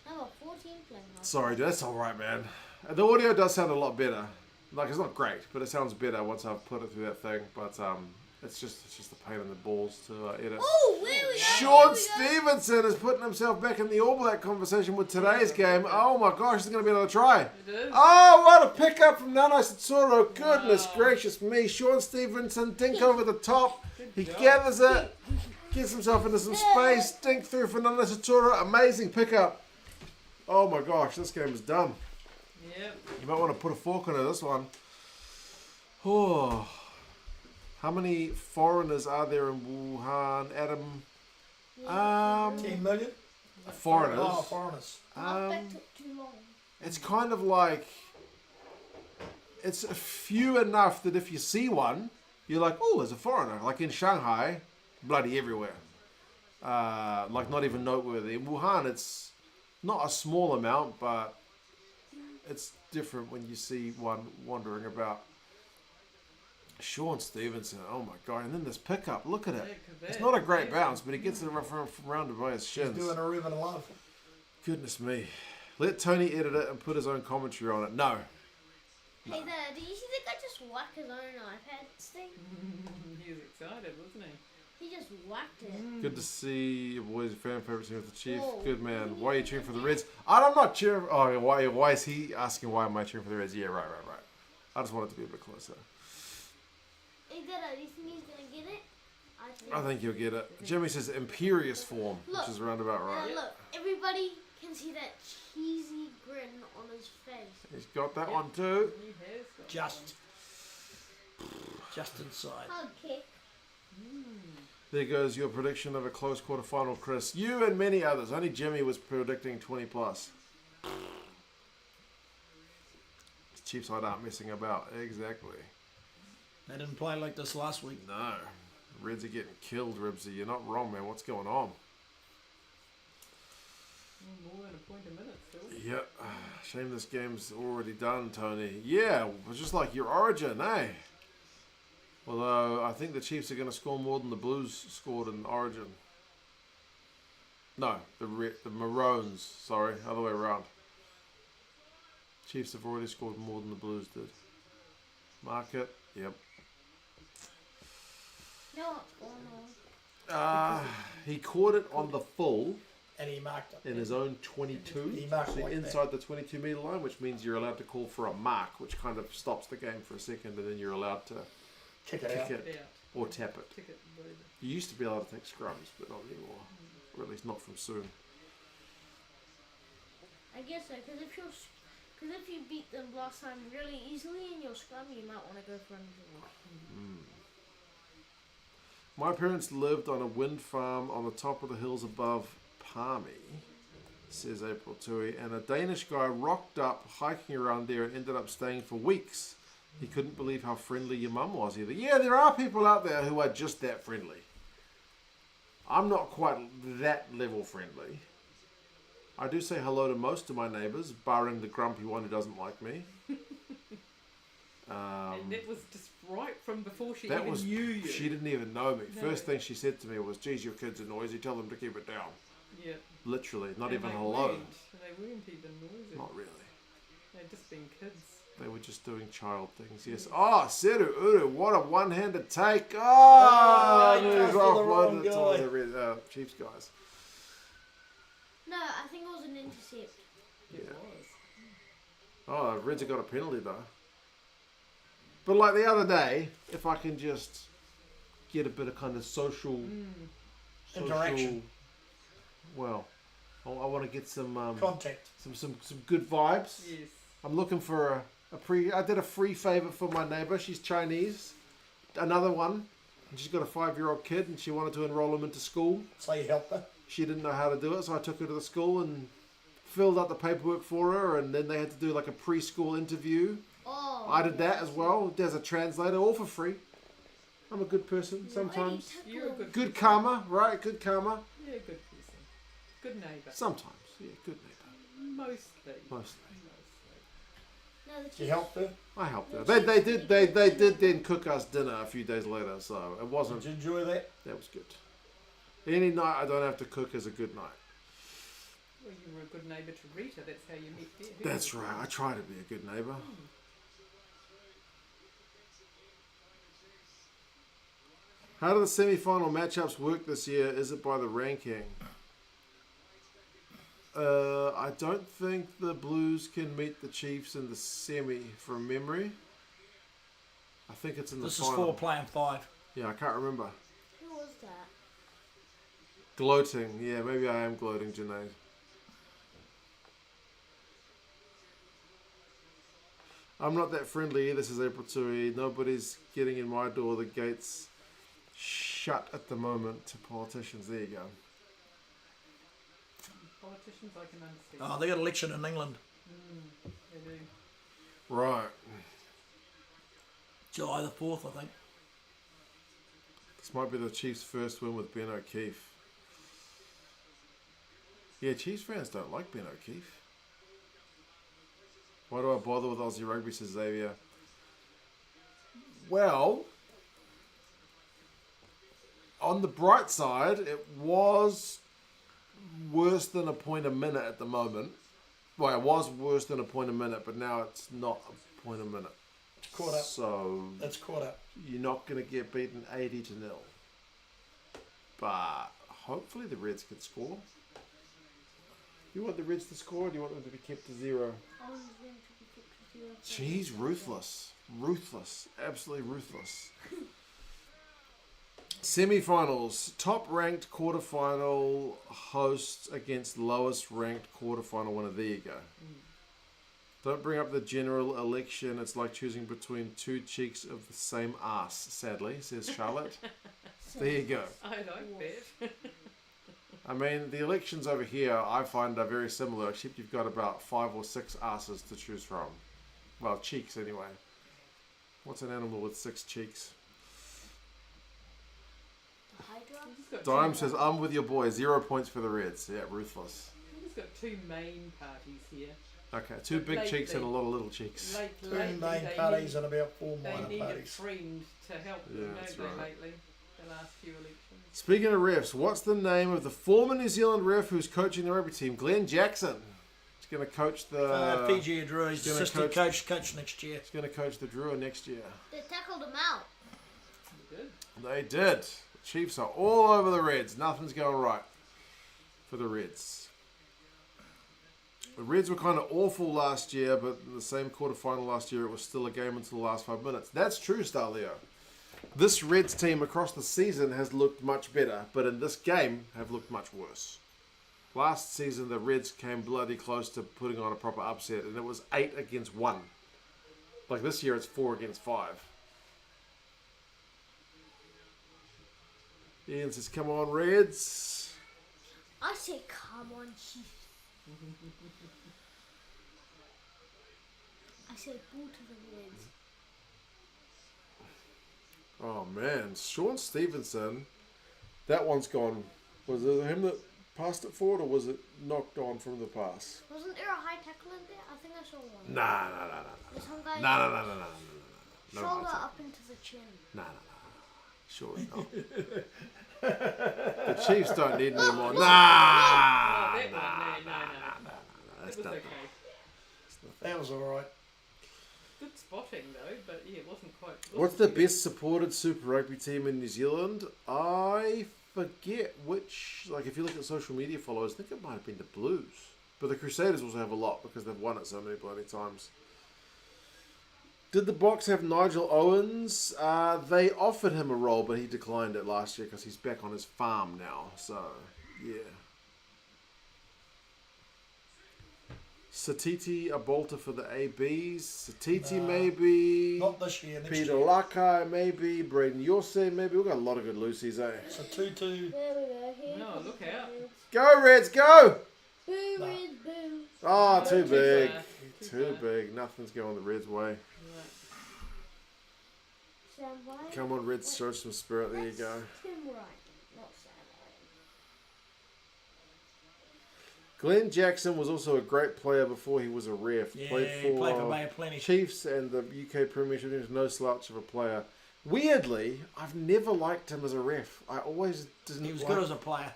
Number 14 playing hard. Sorry, dude, that's all right, man. The audio does sound a lot better. Like, it's not great, but it sounds better once I've put it through that thing. But it's just a pain in the balls to edit. Oh, where we go? Sean Stevenson is putting himself back in the All Black conversation with today's game. Oh my gosh, this is going to be another try. It is. Oh, what a pickup from Nana Satsuro. Goodness gracious me. Sean Stevenson, dink over the top. He job. gathers it, gets himself into some space, dink through for Nana Satsuro. Amazing pickup. Oh my gosh, this game is done. Yep. You might want to put a fork into this one. Oh. How many foreigners are there in Wuhan, Adam? 10 million? Foreigners. Oh, foreigners. Halfback took too long. It's kind of like, it's a few enough that if you see one, you're like, oh, there's a foreigner. Like in Shanghai, bloody everywhere. Like not even noteworthy. In Wuhan, it's not a small amount, but it's different when you see one wandering about. Sean Stevenson, oh my god, and then this pickup, look at it. It's not a great bounce, but he gets it from rounded by his He's shins. doing a Reuben love. Goodness me. Let Tony edit it and put his own commentary on it. No. Hey there, did you see the guy just whack his own iPad thing? He was excited, wasn't he? He just whacked it. Good to see your boys' fan favorite team with the Chiefs. Whoa. Good man. Why are you cheering for the Reds? I'm not cheering. Oh, why is he asking why am I cheering for the Reds? Yeah, right. I just want it to be a bit closer. Hey there, do you think he's gonna get it? I think he'll get it. Jimmy says imperious form, Look. which is roundabout right. Now look, everybody can see that cheesy grin on his face. He's got that one too. He has got Just inside. Okay. There goes your prediction of a close quarterfinal, Chris. You and many others. Only Jimmy was predicting 20 plus. The Chiefs side aren't messing about. Exactly. They didn't play like this last week. No. Reds are getting killed, Ribsy. You're not wrong, man. What's going on? More than a point a minute still. Yeah. Shame this game's already done, Tony. Yeah, it's just like your Origin, eh? Although, I think the Chiefs are going to score more than the Blues scored in Origin. No, the Maroons. Sorry, other way around. Chiefs have already scored more than the Blues did. Mark it. Yep. No, what's going on? He caught it on the full And he marked it. in his own 22. He marked So like inside the 22 metre line, which means you're allowed to call for a mark, which kind of stops the game for a second, and then you're allowed to Kick it kick out. it Get out. or tap it. Ticket, whatever. You used to be able to take scrums, but not anymore. Or at least not from soon. I guess so, because if you beat them last time really easily in your scrum, you might want to go for another one. My parents lived on a wind farm on the top of the hills above Palmy, says April Tui, and a Danish guy rocked up hiking around there and ended up staying for weeks. He couldn't believe how friendly your mum was either. Yeah, there are people out there who are just that friendly. I'm not quite that level friendly. I do say hello to most of my neighbours, barring the grumpy one who doesn't like me. And that was just right from before she That even was, knew you. she didn't even know me. No. First thing she said to me was, geez, your kids are noisy, tell them to keep it down. Yeah. Literally, not And even they hello. They weren't even noisy. Not really. They'd just been kids. They were just doing child things, yes. Oh, Seru Uru, what a one-handed take. Oh, he he's passed to the wrong offloaded guy. to the Chiefs guys. No, I think it was an intercept. It Yeah. was. Oh, Reds have got a penalty, though. But like the other day, if I can just get a bit of kind of social Interaction. Well, I want to get some Contact. some good vibes. Yes. I'm looking for I did a free favour for my neighbour. She's Chinese. Another one. And she's got a 5-year-old kid and she wanted to enroll him into school. So you helped her. She didn't know how to do it, so I took her to the school and filled out the paperwork for her, and then they had to do like a preschool interview. Oh. I did that as well. There's a translator, all for free. I'm a good person You sometimes. only You're a took good Good person. karma, right? Good karma. Yeah, good person. Good neighbour. Sometimes, yeah, good neighbour. Mostly. Mostly. No, the You Chiefs- helped her. I helped her. They did then cook us dinner a few days later, so it wasn't. Did you enjoy that? That was good. Any night I don't have to cook is a good night. Well, you were a good neighbour to Rita. That's how you met her. That's right. I try to be a good neighbour. How do the semi-final matchups work this year? Is it by the ranking? I don't think the Blues can meet the Chiefs in the semi from memory. I think it's in the This is final. 4 playing 5. Yeah, I can't remember. Who was that? Gloating. Yeah, maybe I am gloating, Janae. I'm not that friendly either, says April Tui. Nobody's getting in my door. The gate's shut at the moment to politicians. There you go. Politicians, I can understand. Oh, they got election in England. They do. Right. July the 4th, I think. This might be the Chiefs' first win with Ben O'Keefe. Yeah, Chiefs fans don't like Ben O'Keefe. Why do I bother with Aussie rugby, says Xavier? Well, on the bright side, it was worse than a point a minute at the moment. Well, it was worse than a point a minute, but now it's not a point a minute. Caught up. So That's caught up. you're not going to get beaten 80-0. But hopefully the Reds can score. You want the Reds to score, or do you want them to be kept to 0? I was going to be kept to 0. Jeez, ruthless. Ruthless. Absolutely ruthless. Semi-finals. Top-ranked quarterfinal hosts against lowest-ranked quarterfinal winner. There you go. Don't bring up the general election. It's like choosing between two cheeks of the same ass, sadly, says Charlotte. There you go. I like that. I mean, the elections over here, I find, are very similar, except you've got about 5 or 6 asses to choose from. Well, cheeks, anyway. What's an animal with 6 cheeks? Hydra. He's got Dime two, says, I'm with your boy. 0 points for the Reds. Yeah, ruthless. he's got two main parties here. Okay, 2 big Lately- cheeks and a lot of little cheeks. Two Lately, main they parties need, and about 4 they minor need a parties. friend to help them, Yeah, don't that's they, right. lately? The last few elections. Speaking of refs, what's the name of the former New Zealand ref who's coaching the rugby team? Glenn Jackson. He's going to coach the... Fiji Drew, he's gonna assistant coach next year. He's going to coach the Drua next year. They tackled him out. Good. They did. The Chiefs are all over the Reds. Nothing's going right for the Reds. The Reds were kind of awful last year, but in the same quarterfinal last year, it was still a game until the last 5 minutes. That's true, Starleo. This Reds team across the season has looked much better, but in this game have looked much worse. Last season, the Reds came bloody close to putting on a proper upset, and it was 8 against 1. Like this year, it's 4 against 5. Ian says, come on, Reds. I say, come on, Chiefs. I say, boo to the Reds. Oh, man. Sean Stevenson, that one's gone. Was it him that passed it forward, or was it knocked on from the pass? Wasn't there a high tackle in there? I think I saw one. Nah. There's some guy No, shoulder high up into the chin. Nah. Sure not. The Chiefs don't need any more. Oh, Nah. that one, no. That's It was nothing. okay. That was alright. Good spotting though, but yeah, it wasn't quite. What's the best supported Super Rugby team in New Zealand? I forget which. Like, if you look at social media followers, I think it might have been the Blues. But the Crusaders also have a lot because they've won it so many bloody times. Did the Box have Nigel Owens? They offered him a role, but he declined it last year because he's back on his farm now. So, yeah. Satiti, a bolter for the ABs. Satiti, Nah. maybe. Not this year, next Peter year. Lakai, maybe. Braden Yorsey, maybe. We've got a lot of good Lucy's, eh? It's a 2-2. There we go. Here No, comes look the out. Reds. Go, Reds, go! Boo, Nah. Reds, boo. Oh, No, too too big. far. Too far. big. Nothing's going the Reds' way. Right. Sam White. Come on, Reds, show some spirit. There you That's go. Tim Wright, not Sam Glenn Jackson was also a great player before he was a ref. Yeah, Played he played for for Bay of Plenty. Chiefs and the UK Premiership. He was no slouch of a player. Weirdly, I've never liked him as a ref. I always didn't. He was like, good as a player.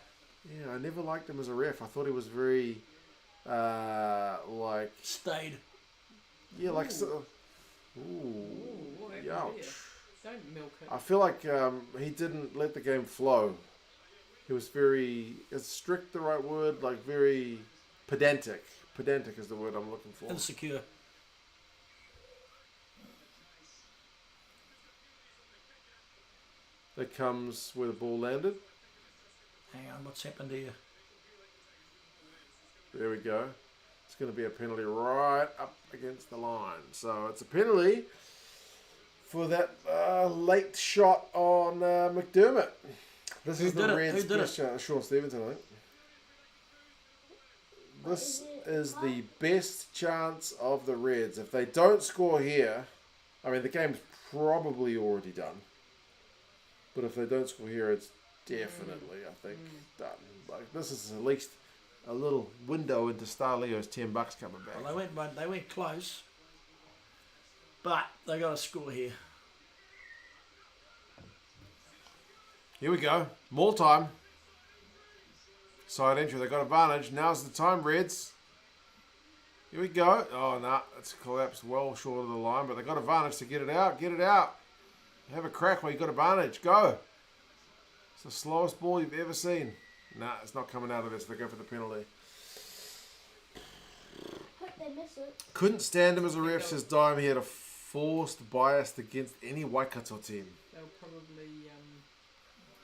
Yeah, I never liked him as a ref. I thought he was very, like, Stayed. yeah, like, so, Ooh, what happened ouch. there? Don't milk it. I feel like he didn't let the game flow. He was very, is strict the right word? Like, very pedantic. Pedantic is the word I'm looking for. Insecure. That comes where the ball landed. Hang on, what's happened here? There we go. It's going to be a penalty right up against the line. So it's a penalty for that late shot on McDermott. This Who is did the it? Reds' Who did best shot. Sean Stevenson, I think. This is the best chance of the Reds. If they don't score here, I mean, the game's probably already done. But if they don't score here, it's definitely, I think, done. Like, this is at least a little window into Starleo's $10 coming back. Well, they went close, but they got a score here. Here we go. More time. Side entry. They got advantage. Now's the time, Reds. Here we go. Oh, no. It's collapsed well short of the line, but they got advantage to get it out. Get it out. Have a crack while you got advantage. Go. It's the slowest ball you've ever seen. Nah, it's not coming out of this. They go for the penalty. Hope they miss it. Couldn't stand him as a ref, says Dime. He had a forced bias against any Waikato team. They'll probably.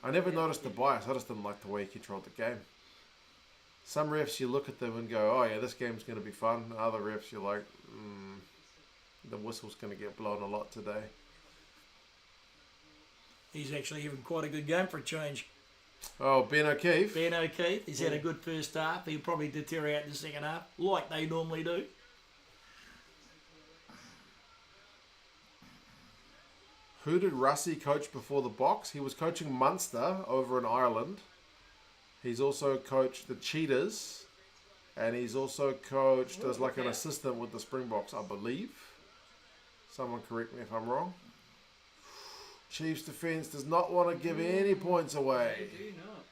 I never noticed the bias. I just didn't like the way he controlled the game. Some refs, you look at them and go, oh yeah, this game's going to be fun. Other refs, you're like, the whistle's going to get blown a lot today. He's actually having quite a good game for a change. Oh, Ben O'Keefe. Ben O'Keefe, he's had a good first half. He'll probably deteriorate in the second half, like they normally do. Who did Russie coach before the box? He was coaching Munster over in Ireland. He's also coached the Cheetahs. And he's also coached as like an assistant with the Springboks, I believe. Someone correct me if I'm wrong. Chiefs defence does not want to give any points away. They do not.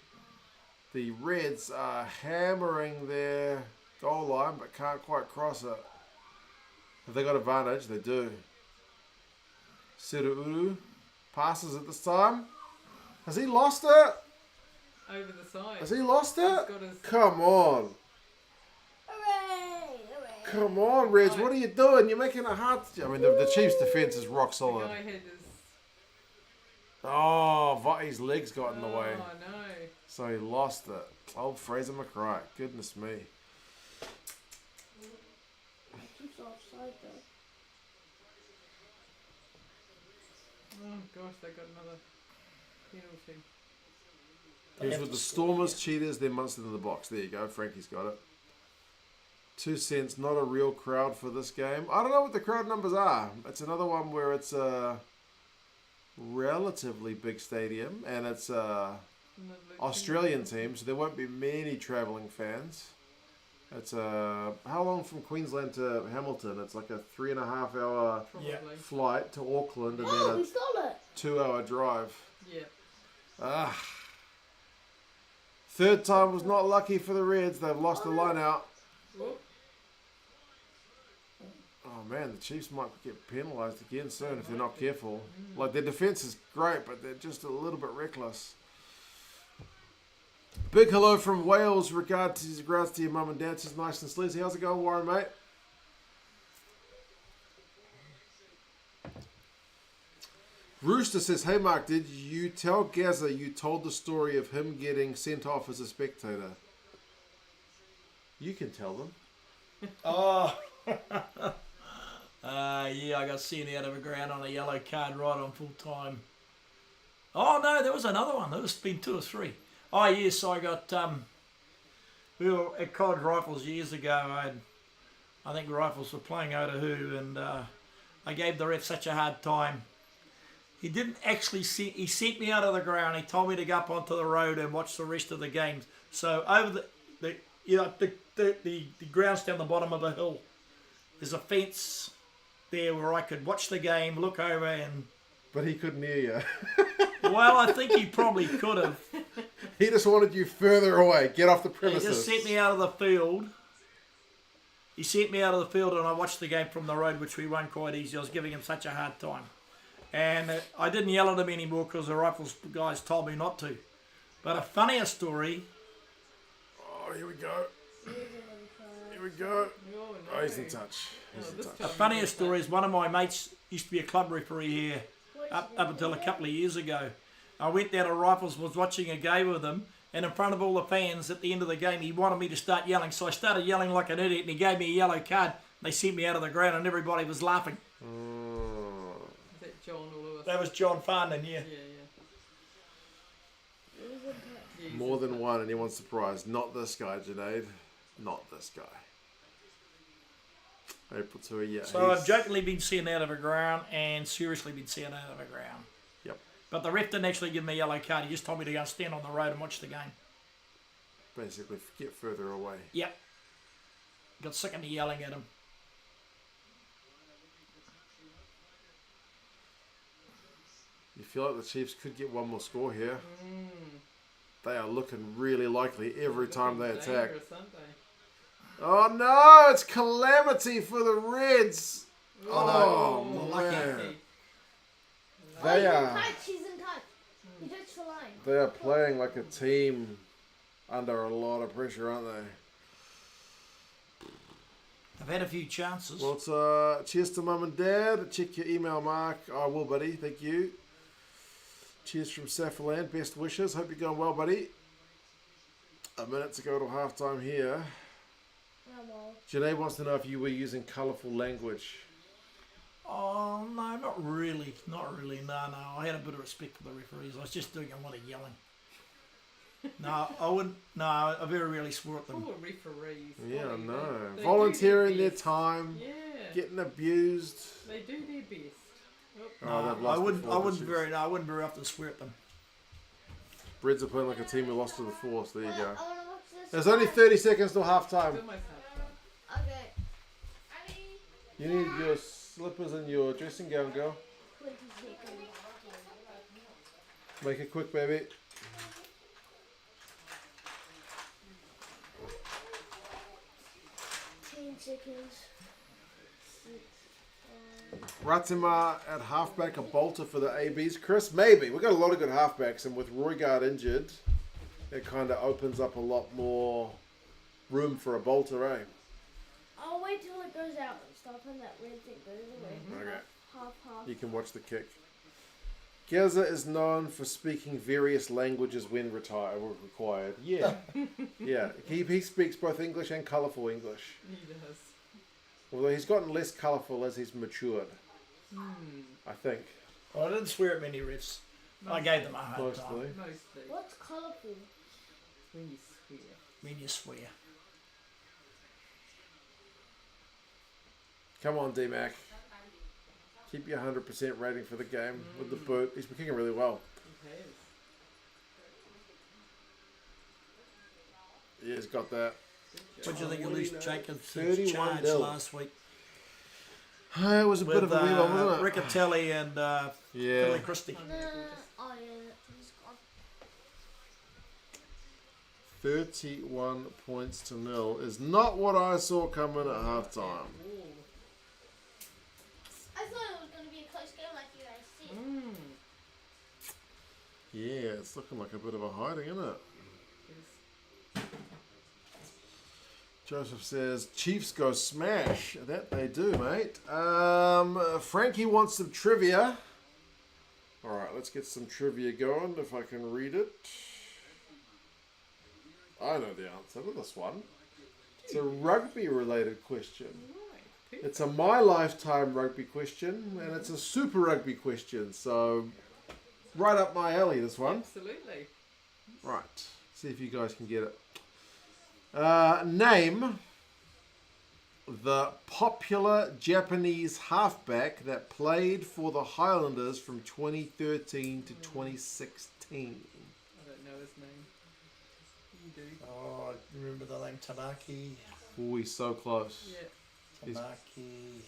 The Reds are hammering their goal line but can't quite cross it. Have they got advantage? They do. Siruuru passes it this time. Has he lost it? Over the side. Has he lost it? He's got his- Come on. Hooray! Hooray! Come on, Reds. What are you doing? You're making it hard. I mean, the Chiefs' defence is rock The solid. guy had his... Oh, Vati's legs got in the way. Oh, no. So he lost it. Old Fraser McRae. Goodness me. Keeps offside though. Oh, gosh, they got another penalty. He was with the Stormers, Cheetahs, then Munster in the box. There you go. Frankie's got it. 2 cents. Not a real crowd for this game. I don't know what the crowd numbers are. It's another one where it's a relatively big stadium. And it's a Australian team, so there won't be many travelling fans. It's how long from Queensland to Hamilton? It's like a 3.5 hour Probably. flight to Auckland and Oh, then we a stole it! 2 hour drive. Yeah. Third time was not lucky for the Reds. They've lost the line out. Whoop. Oh man, the Chiefs might get penalised again soon if they're not careful. Like, their defence is great, but they're just a little bit reckless. Big hello from Wales. Regards to your mum and dad. She's nice and sleazy. How's it going, Warren, mate? Rooster says, hey Mark, did you tell Gazza you told the story of him getting sent off as a spectator? You can tell them. Oh. Yeah, I got sent out of a ground on a yellow card right on full time. Oh no, there was another one. There's been 2 or 3. Oh yes, I got we were at College Rifles years ago. I think Rifles were playing Otahu, and I gave the ref such a hard time. He didn't actually he sent me out of the ground. He told me to go up onto the road and watch the rest of the games. So over the ground's down the bottom of the hill. There's a fence there where I could watch the game, look over, and... But he couldn't hear you. Well, I think he probably could have. He just wanted you further away. Get off the premises. He just sent me out of the field. He sent me out of the field, and I watched the game from the road, which we won quite easy. I was giving him such a hard time. And I didn't yell at him anymore because the Rifles guys told me not to. But a funnier story... Oh, here we go. Here we go. Oh, no. Oh, he's in touch. He's in this touch. A funnier story is one of my mates used to be a club referee here up until a couple of years ago. I went down to Rifles, was watching a game with him, and in front of all the fans at the end of the game, he wanted me to start yelling. So I started yelling like an idiot, and he gave me a yellow card. They sent me out of the ground, and everybody was laughing. Is that John or Lewis? That was John Farnan, yeah. Yeah. More than one, and anyone's surprised. Not this guy, Junaid. Not this guy. April 2, yeah. So I've jokingly been sent out of a ground and seriously been sent out of a ground. Yep. But the ref didn't actually give me a yellow card. He just told me to go and stand on the road and watch the game. Basically, get further away. Yep. Got sick of me yelling at him. You feel like the Chiefs could get one more score here. They are looking really likely every time they attack. Oh no, it's calamity for the Reds. Oh, man. They are. He's in touch. He touched the line. They are playing like a team under a lot of pressure, aren't they? I've had a few chances. Well, it's cheers to mum and dad. Check your email, Mark. I will, buddy. Thank you. Cheers from Saffroland. Best wishes. Hope you're going well, buddy. A minute to go to halftime here. Oh, well. Janae wants to know if you were using colourful language. Oh, no, not really. Not really. No. I had a bit of respect for the referees. I was just doing a lot of yelling. No, I wouldn't. No, I very rarely swore at them. Poor referees. Yeah, I Golly, know. they Volunteering do their best. time, Yeah. getting abused. They do their best. Oh, they've I lost wouldn't. before, I the wouldn't Chiefs. very often swear at them. Reds are playing like a team who lost to the Force. There you go. I want to watch this. There's only 30 seconds till half time. Almost half time. Okay. You need your slippers and your dressing gown, girl. 20 seconds. Make it quick, baby. Seconds. 6, 5. Ratima at halfback, a bolter for the ABs. Chris, maybe. We've got a lot of good halfbacks, and with Roygaard injured, it kind of opens up a lot more room for a bolter, eh? I'll wait till it goes out and stop and that red thing goes away. Okay. Half. You can watch the kick. Gazza is known for speaking various languages when required. Yeah. Yeah. He speaks both English and colourful English. He does. Although he's gotten less colourful as he's matured. I think. I didn't swear at many refs. I gave them a hard time. Mostly. Mostly. What's colourful? When you swear. When you swear. Come on, D-Mac. Keep your 100% rating for the game with the boot. He's been kicking really well. He has. Yeah, he's got that. What do you think of Luke Jacobs' 31 charge nil. last week? It was a bit of a weird one, wasn't it? Riccatelli and Yeah. Billy Christie. Oh yeah, he's gone. 31 points to nil is not what I saw coming at halftime. I thought it was going to be a close game like you guys said. Yeah, it's looking like a bit of a hiding, isn't it? Joseph says, Chiefs go smash. That they do, mate. Frankie wants some trivia. Alright, let's get some trivia going if I can read it. I know the answer to this one. It's a rugby related question. It's a my lifetime rugby question, and it's a super rugby question, so right up my alley, this one. Absolutely. Right, see if you guys can get it. Name the popular Japanese halfback that played for the Highlanders from 2013 to 2016. I don't know his name. You do. Oh, I remember the name Tanaki. Oh, he's so close. Yeah. He's- Tanaki.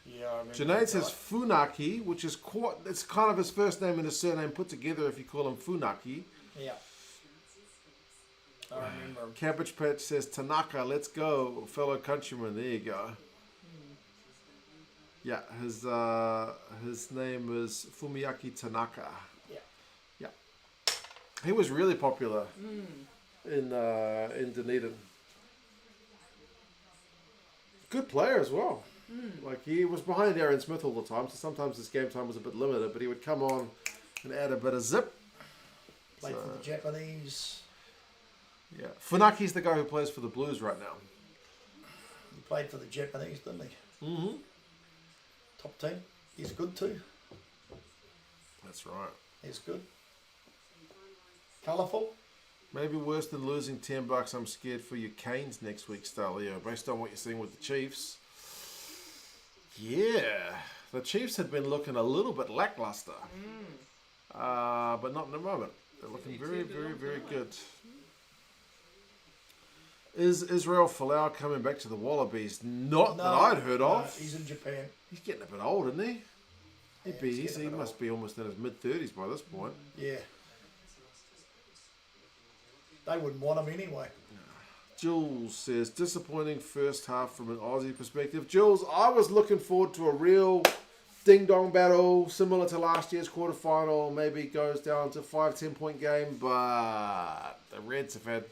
Yeah, I remember. Junaid that says guy. Funaki, which is quite, it's kind of his first name and his surname put together if you call him Funaki. Yeah. I remember him. Cabbage Patch says Tanaka, let's go, fellow countryman. There you go. Yeah, his name is Fumiyaki Tanaka. Yeah. Yeah. He was really popular in Dunedin. Good player as well. Like, he was behind Aaron Smith all the time, so sometimes his game time was a bit limited, but he would come on and add a bit of zip. Played for the Japanese. Yeah. Funaki's the guy who plays for the Blues right now. He played for the Japanese, didn't he? Mm-hmm. Top team. He's good too. That's right. He's good. Colourful. Maybe worse than losing $10. I'm scared for your Canes next week, Stalio. Based on what you're seeing with the Chiefs. Yeah. The Chiefs had been looking a little bit lackluster. But not in the moment. They're looking very, very, very good. Is Israel Folau coming back to the Wallabies? Not that I'd heard of. He's in Japan. He's getting a bit old, isn't he? he's He getting a bit must be almost in his mid-30s by this point. Yeah. They wouldn't want him anyway. Jules says, disappointing first half from an Aussie perspective. Jules, I was looking forward to a real ding-dong battle, similar to last year's quarterfinal. Maybe it goes down to 5-10 point game, but the Reds have had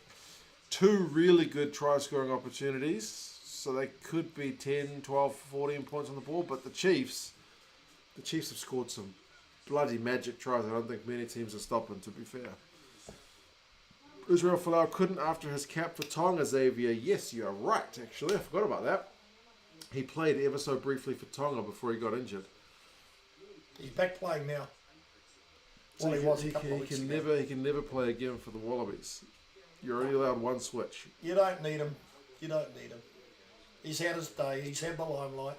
two really good try-scoring opportunities, so they could be 10, 12, 14 points on the board, but the Chiefs have scored some bloody magic tries. I don't think many teams are stopping, to be fair. Israel Folau couldn't after his cap for Tonga, Xavier. Yes, you're right, actually. I forgot about that. He played ever so briefly for Tonga before he got injured. He's back playing now. So Well, he was a couple of weeks ago. he can never play again for the Wallabies. You're only allowed one switch. You don't need him. You don't need him. He's had his day. He's had the limelight.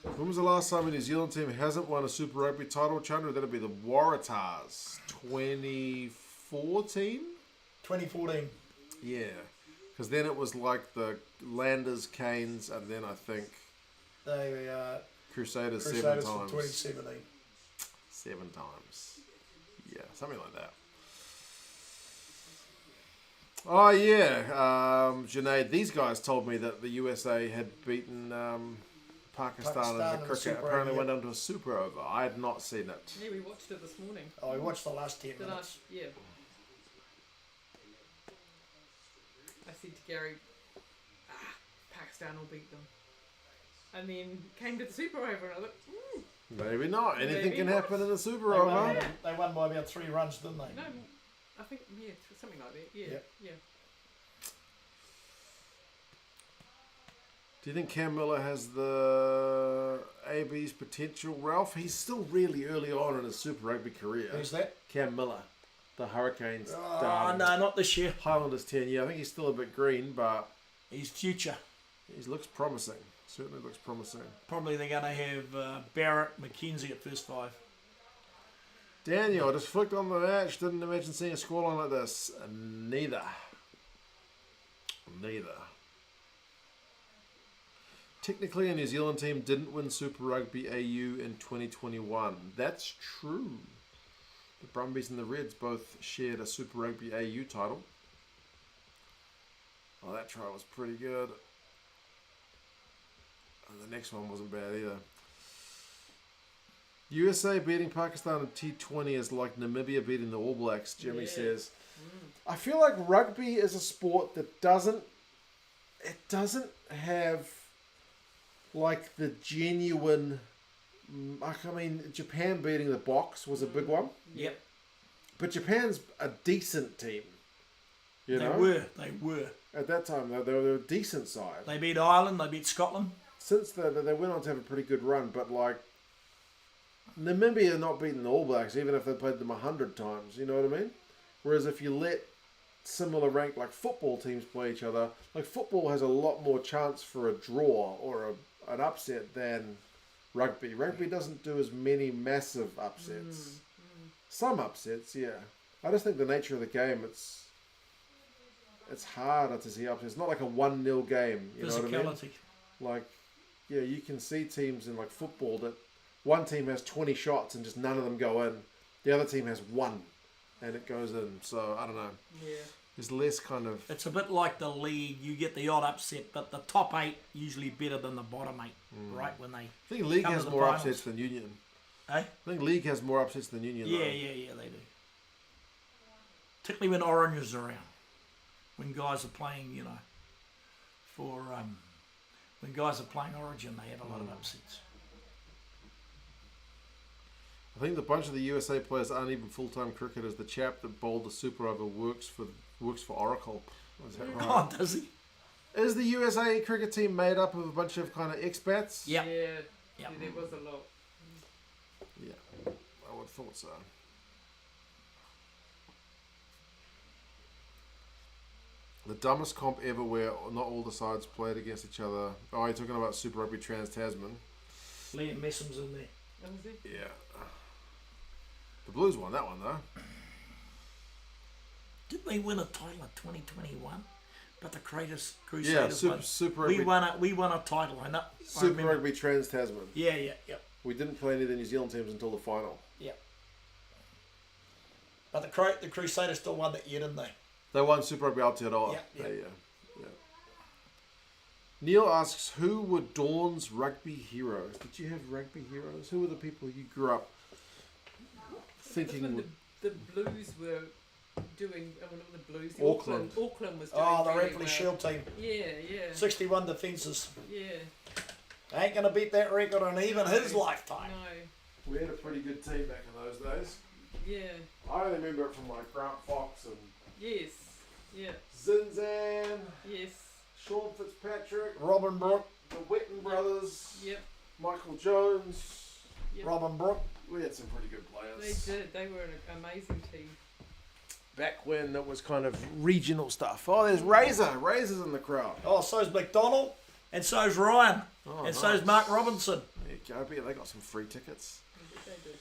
When was the last time a New Zealand team hasn't won a Super Rugby title, Chandra? That'd be the Waratahs. 2014? 2014. Yeah. Because then it was like the Landers, Canes, and then I think They Crusaders 7 Crusaders for times. 2017. 7 times. Yeah, something like that. Oh, yeah. Junaid, these guys told me that the USA had beaten Pakistan in the in the cricket. Super Apparently Over, went down to a super over. I had not seen it. Yeah, we watched it this morning. Oh, we watched the last 10 The minutes. last, yeah. I said to Gary, Pakistan will beat them. And then came to the Super Over and I was like, Maybe not. Anything Maybe can not. happen in the super They over. won, they won by about 3 runs, didn't they? no, I think, yeah, something like that. Yeah, Yep. yeah. Do you think Cam Miller has the AB's potential, Ralph? He's still really early on in his Super Rugby career. Who's that? Cam Miller, the Hurricanes. Oh, no, not this year. Highlanders 10. Yeah, I think he's still a bit green, but He's future. he looks promising. Certainly looks promising. Probably they're going to have Barrett, McKenzie at first 5. Daniel, I just flicked on the match. Didn't imagine seeing a scoreline like this. Neither. Technically, a New Zealand team didn't win Super Rugby AU in 2021. That's true. The Brumbies and the Reds both shared a Super Rugby AU title. Oh, that try was pretty good. And the next one wasn't bad either. USA beating Pakistan in T20 is like Namibia beating the All Blacks, Jimmy Yeah. says. I feel like rugby is a sport that doesn't have like the genuine. I mean, Japan beating the Box was a big one, Yep. but Japan's a decent team. You They know, were. at that time they were a decent side. They beat Ireland, they beat Scotland. Since they went on to have a pretty good run, but like Namibia not beating the All Blacks, even if they played them 100 times. You know what I mean? Whereas if you let similar ranked like football teams play each other, like football has a lot more chance for a draw or an upset than rugby. Rugby doesn't do as many massive upsets. Some upsets, yeah. I just think the nature of the game, it's harder to see upsets. It's not like a 1-0 game. You know what I mean? Physicality. Like, yeah, you can see teams in like football that one team has 20 shots and just none of them go in. The other team has 1 and it goes in. So, I don't know. Yeah. There's less kind of... It's a bit like the league. You get the odd upset, but the top 8 usually better than the bottom 8, right? When they I think league come has to the more finals. upsets than union. Eh? I think league has more upsets than union. Yeah, though. they do. Particularly when Orange is around. When guys are playing, you know, for... when guys are playing Origin, they have a lot of upsets. I think the bunch of the USA players aren't even full-time cricketers. The chap that bowled the Super Over works for Oracle. Is that right? Oh, does he? Is the USA cricket team made up of a bunch of kind of expats? Yep. Yeah. Yep. Yeah, there was a lot. Yeah, I would have thought so. The dumbest comp ever where not all the sides played against each other. Oh, you're talking about Super Rugby Trans-Tasman. Liam Messham's in there. That was it. Yeah. The Blues won that one, though. Did they win a title in 2021? But the Crusaders Yeah, won. Super Rugby, We won a title. I Super remember. Rugby Trans-Tasman. Yeah. We didn't play any of the New Zealand teams until the final. But the Crusaders still won that year, didn't they? They won Super Rugby Aotearoa. Yeah. Yeah. Neil asks, who were Dawn's rugby heroes? Did you have rugby heroes? Who were the people you grew up thinking When would... the Blues were doing, not the Blues, the Auckland. Auckland was doing Oh, the really Repley well. Shield team. Yeah. 61 defences. Yeah. Ain't going to beat that record in even his lifetime. No. We had a pretty good team back in those days. Yeah. I remember it from like Grant Fox and Yes. Yeah. Zinzan, Yes. Sean Fitzpatrick, Robin Brooke. the Witten brothers, Yep. Michael Jones. Yep. Robin Brooke. We had some pretty good They players. did. They were an amazing team. Back when it was kind of regional stuff. Oh, there's Razor. Razor's in the crowd. Oh, so's McDonald. And so's Ryan. Oh, and so's nice. Mark Robinson. There you I bet they got some free tickets. I bet they did.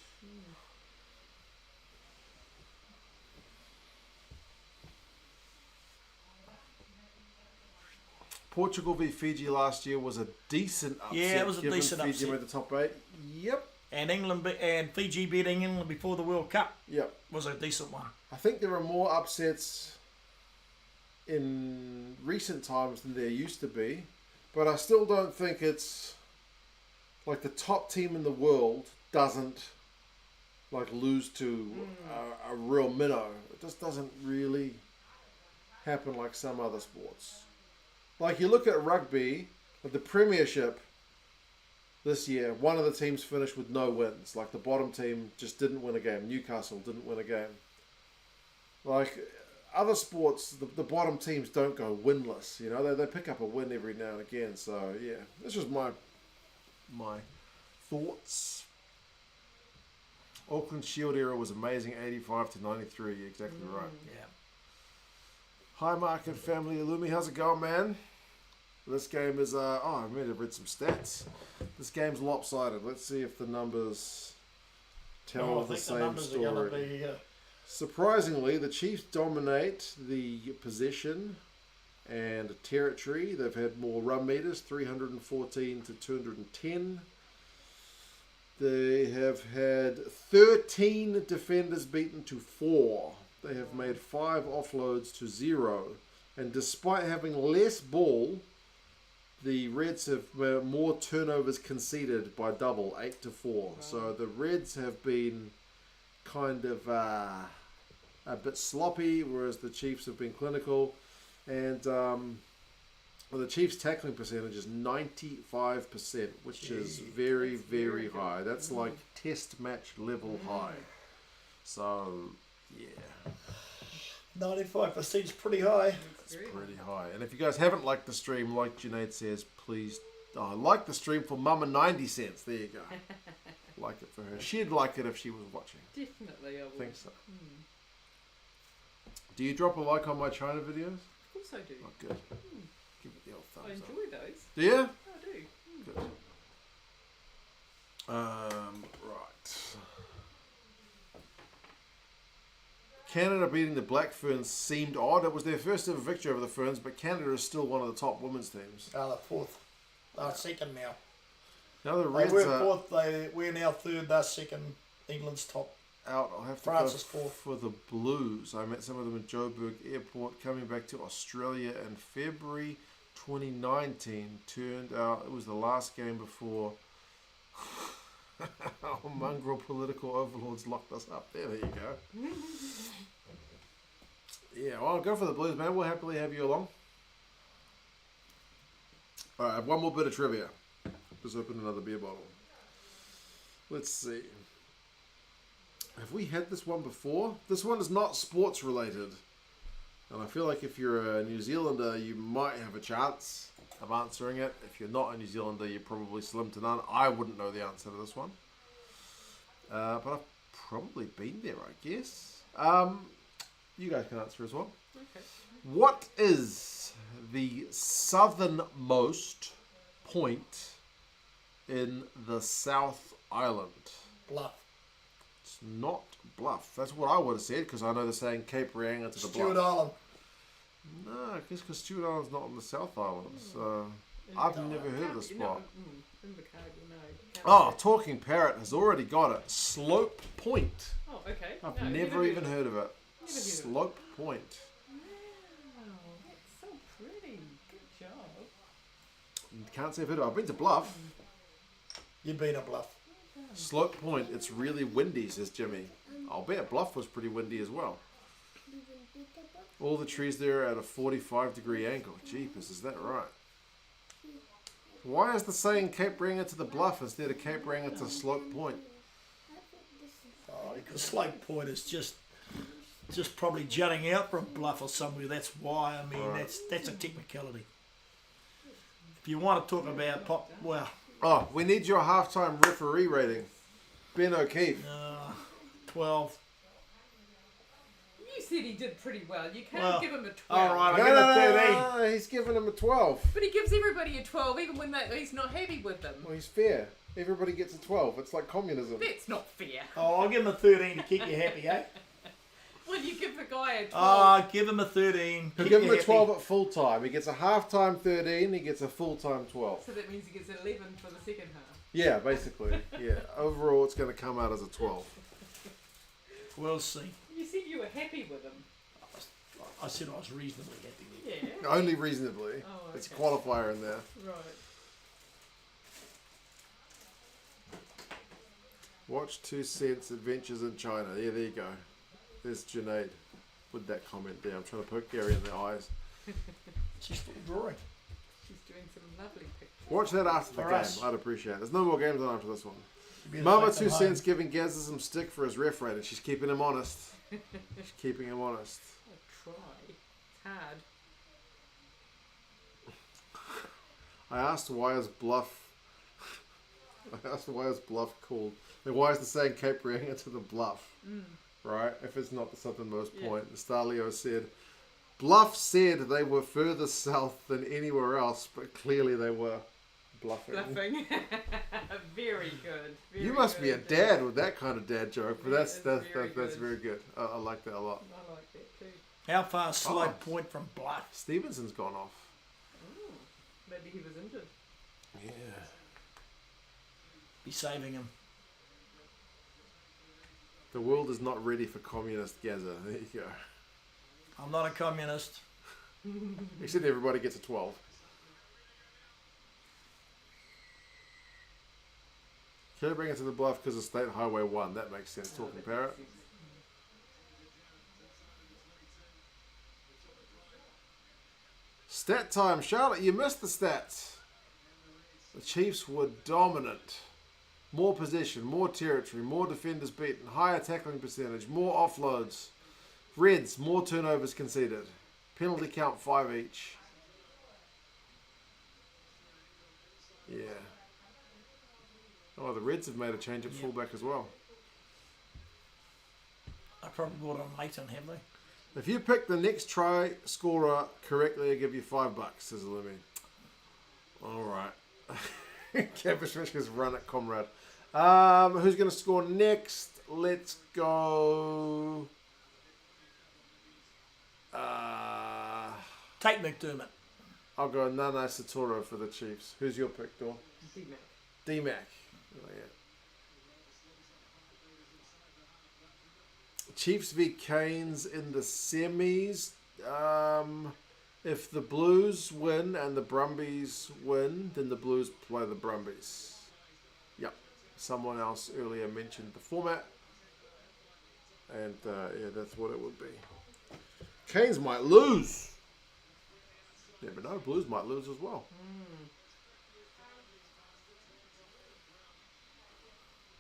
Portugal v Fiji last year was a decent upset. Yeah, it was a given decent Fiji upset. made the top 8. Yep. And and Fiji beating England before the World Cup Yep. was a decent one. I think there are more upsets in recent times than there used to be, but I still don't think it's like the top team in the world doesn't like lose to a real minnow. It just doesn't really happen like some other sports. Like you look at rugby, at the Premiership this year, one of the teams finished with no wins. Like the bottom team just didn't win a game. Newcastle didn't win a game. Like other sports, the bottom teams don't go winless. You know, they pick up a win every now and again. So yeah, this was my thoughts. Auckland Shield era was amazing, 85 to 93. Exactly right. Yeah. Hi, Mark and family. Illumi, how's it going, man? This game is, I might have read some stats. This game's lopsided. Let's see if the numbers tell the same story. Surprisingly, the Chiefs dominate the possession and territory. They've had more run meters, 314 to 210. They have had 13 defenders beaten to 4. They have made 5 offloads to 0. And despite having less ball, the Reds have more turnovers conceded by double, 8 to 4. Wow. So the Reds have been kind of a bit sloppy, whereas the Chiefs have been clinical. And the Chiefs' tackling percentage is 95%, which is very, very high. That's like test match level high. So, yeah. 95% is pretty high. It's pretty high. And if you guys haven't liked the stream, like Junaid says, please like the stream for Mama 90 cents. There you go. Like it for her. She'd like it if she was watching. Definitely, I would. Think so. Do you drop a like on my China videos? Of course I do. Oh, good. Give it the old thumbs I up. enjoy those. Do you? I do. Good. Right. Canada beating the Black Ferns seemed odd. It was their first ever victory over the Ferns, but Canada is still one of the top women's teams. They're fourth. They're second now. Now the They Reds were are fourth. We're now third. They're second. England's top. out. I'll have to France go is fourth. for the Blues. I met some of them in Joburg Airport coming back to Australia in February 2019. Turned out it was the last game before our mongrel political overlords locked us up. There you go. Yeah, well, I'll go for the Blues, man. We'll happily have you along. Alright, one more bit of trivia. Just open another beer bottle. Let's see. Have we had this one before? This one is not sports related. And I feel like if you're a New Zealander, you might have a chance of answering it. If you're not a New Zealander, you're probably slim to none. I wouldn't know the answer to this one. But I've probably been there, I guess. You guys can answer as well. Okay. What is the southernmost point in the South Island? Bluff. It's not Bluff. That's what I would have said, because I know they're saying Cape Reinga to the Stewart Bluff. Island. No, I guess because Stewart Island's not on the South Island. So I've never heard of the spot. Oh, Talking Parrot has already got it. Slope Point. Oh, okay. I've No, never even heard of it. Never heard of it. Slope Point. Wow, that's so pretty. Good job. Can't say I've heard of it. I've been to Bluff. You've been a Bluff. Slope Point, it's really windy, says Jimmy. I'll bet Bluff was pretty windy as well. All the trees there are at a 45-degree angle. Jeepers, is that right? Why is the saying Cape Reinga to the Bluff instead of Cape Reinga to Slope Point? Oh, because Slope Point is just probably jutting out from Bluff or somewhere. That's why. I mean, Right. that's a technicality. If you want to talk about Oh, we need your halftime referee rating. Ben O'Keefe. 12. You said he did pretty well. You can't Well, give him a 12. all right. No, I give it no, 13. no, he's giving him a 12. But he gives everybody a 12, even when he's not happy with them. Well, he's fair. Everybody gets a 12. It's like communism. That's not fair. Oh, I'll give him a 13 to keep you happy, eh? Well, you give the guy a 12. Oh, give him a 13. He'll keep give you him a happy. 12 at full time. He gets a half-time 13. He gets a full-time 12. So that means he gets 11 for the second half. Yeah, basically. Yeah. Overall, it's going to come out as a 12. We'll see. You said you were happy with him. I said I was reasonably happy with you. Yeah. Only reasonably. Oh, It's a okay. qualifier in there. Right. Watch 2 Cents Adventures in China. Yeah, there you go. There's Junaid with that comment there. I'm trying to poke Gary in the eyes. She's still drawing. She's doing some lovely pictures. Watch that after the For game. us. I'd appreciate it. There's no more games on after this one. You better Mama take them 2 home. Cents giving Gazza some stick for his ref rating. She's keeping him honest. She's keeping him honest. I'll try. It's hard. I asked why is bluff called. Like, why is the saying Cape Reinga to the bluff? Right? If it's not the southernmost Yeah. point. Stalio said, Bluff said they were further south than anywhere else, but clearly they were bluffing. Bluffing. Very good. Very You must be a good. dad with that kind of dad joke, but Yeah, that's it's that's very that's, that's good. very good. I like that a lot. I like that too. How far Slope Oh. Point from Bluff? Stevenson's gone off. Ooh. Maybe he was injured. Yeah. Be saving him. The world is not ready for communist Gazza. There you go. I'm not a communist. He said everybody gets a 12. Can I bring it to the bluff because of State Highway 1? That makes sense. Talking parrot. Stat time. Charlotte, you missed the stats. The Chiefs were dominant. More possession, more territory, more defenders beaten, higher tackling percentage, more offloads. Reds, more turnovers conceded. Penalty count 5 each. Yeah. Oh, the Reds have made a change at Yep. fullback as well. I probably brought on Leighton, have they? If you pick the next try scorer correctly, I'll give you $5, says Lemmy. Alright. Cabbage Fishker's run it, comrade. Who's going to score next? Let's go. Take McDermott. I'll go Nana Satoro for the Chiefs. Who's your pick, Dawn? D-Mac. D-Mac. Oh, yeah. Chiefs v Canes in the semis. If the Blues win and the Brumbies win, then the Blues play the Brumbies. Yep. Someone else earlier mentioned the format. And yeah, that's what it would be. Canes might lose. Never know. Blues might lose as well.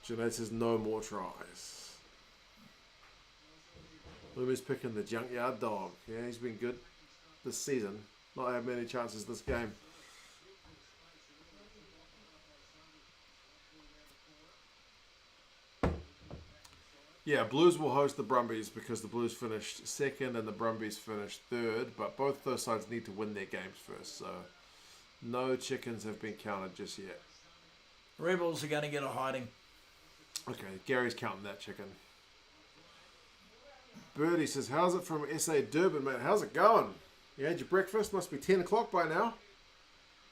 Jeanette says no more tries. Lumi's picking the junkyard dog. Yeah, he's been good this season. Not had many chances this game. Yeah, Blues will host the Brumbies because the Blues finished second and the Brumbies finished third, but both those sides need to win their games first, so no chickens have been counted just yet. Rebels are going to get a hiding. Okay, Gary's counting that chicken. Birdie says, how's it from SA Durban, mate? How's it going? You had your breakfast? Must be 10 o'clock by now.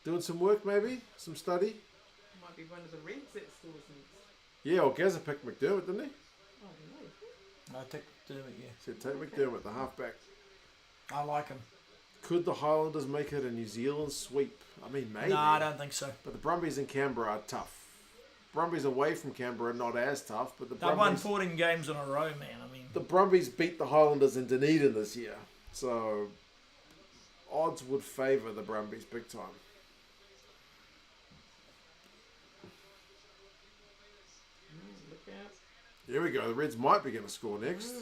Doing some work, maybe? Some study? Might be one of the Reds that scores next. Yeah, well, Gazza picked McDermott, didn't he? Oh, no. I take McDermott, yeah. Said take McDermott, the halfback. I like him. Could the Highlanders make it a New Zealand sweep? I mean, maybe. No, I don't think so. But the Brumbies in Canberra are tough. Brumbies away from Canberra are not as tough, but the They've won Brumbies, 14 games in a row, man. I mean, the Brumbies beat the Highlanders in Dunedin this year. So, odds would favour the Brumbies big time. Look out. Here we go. The Reds might be going to score next.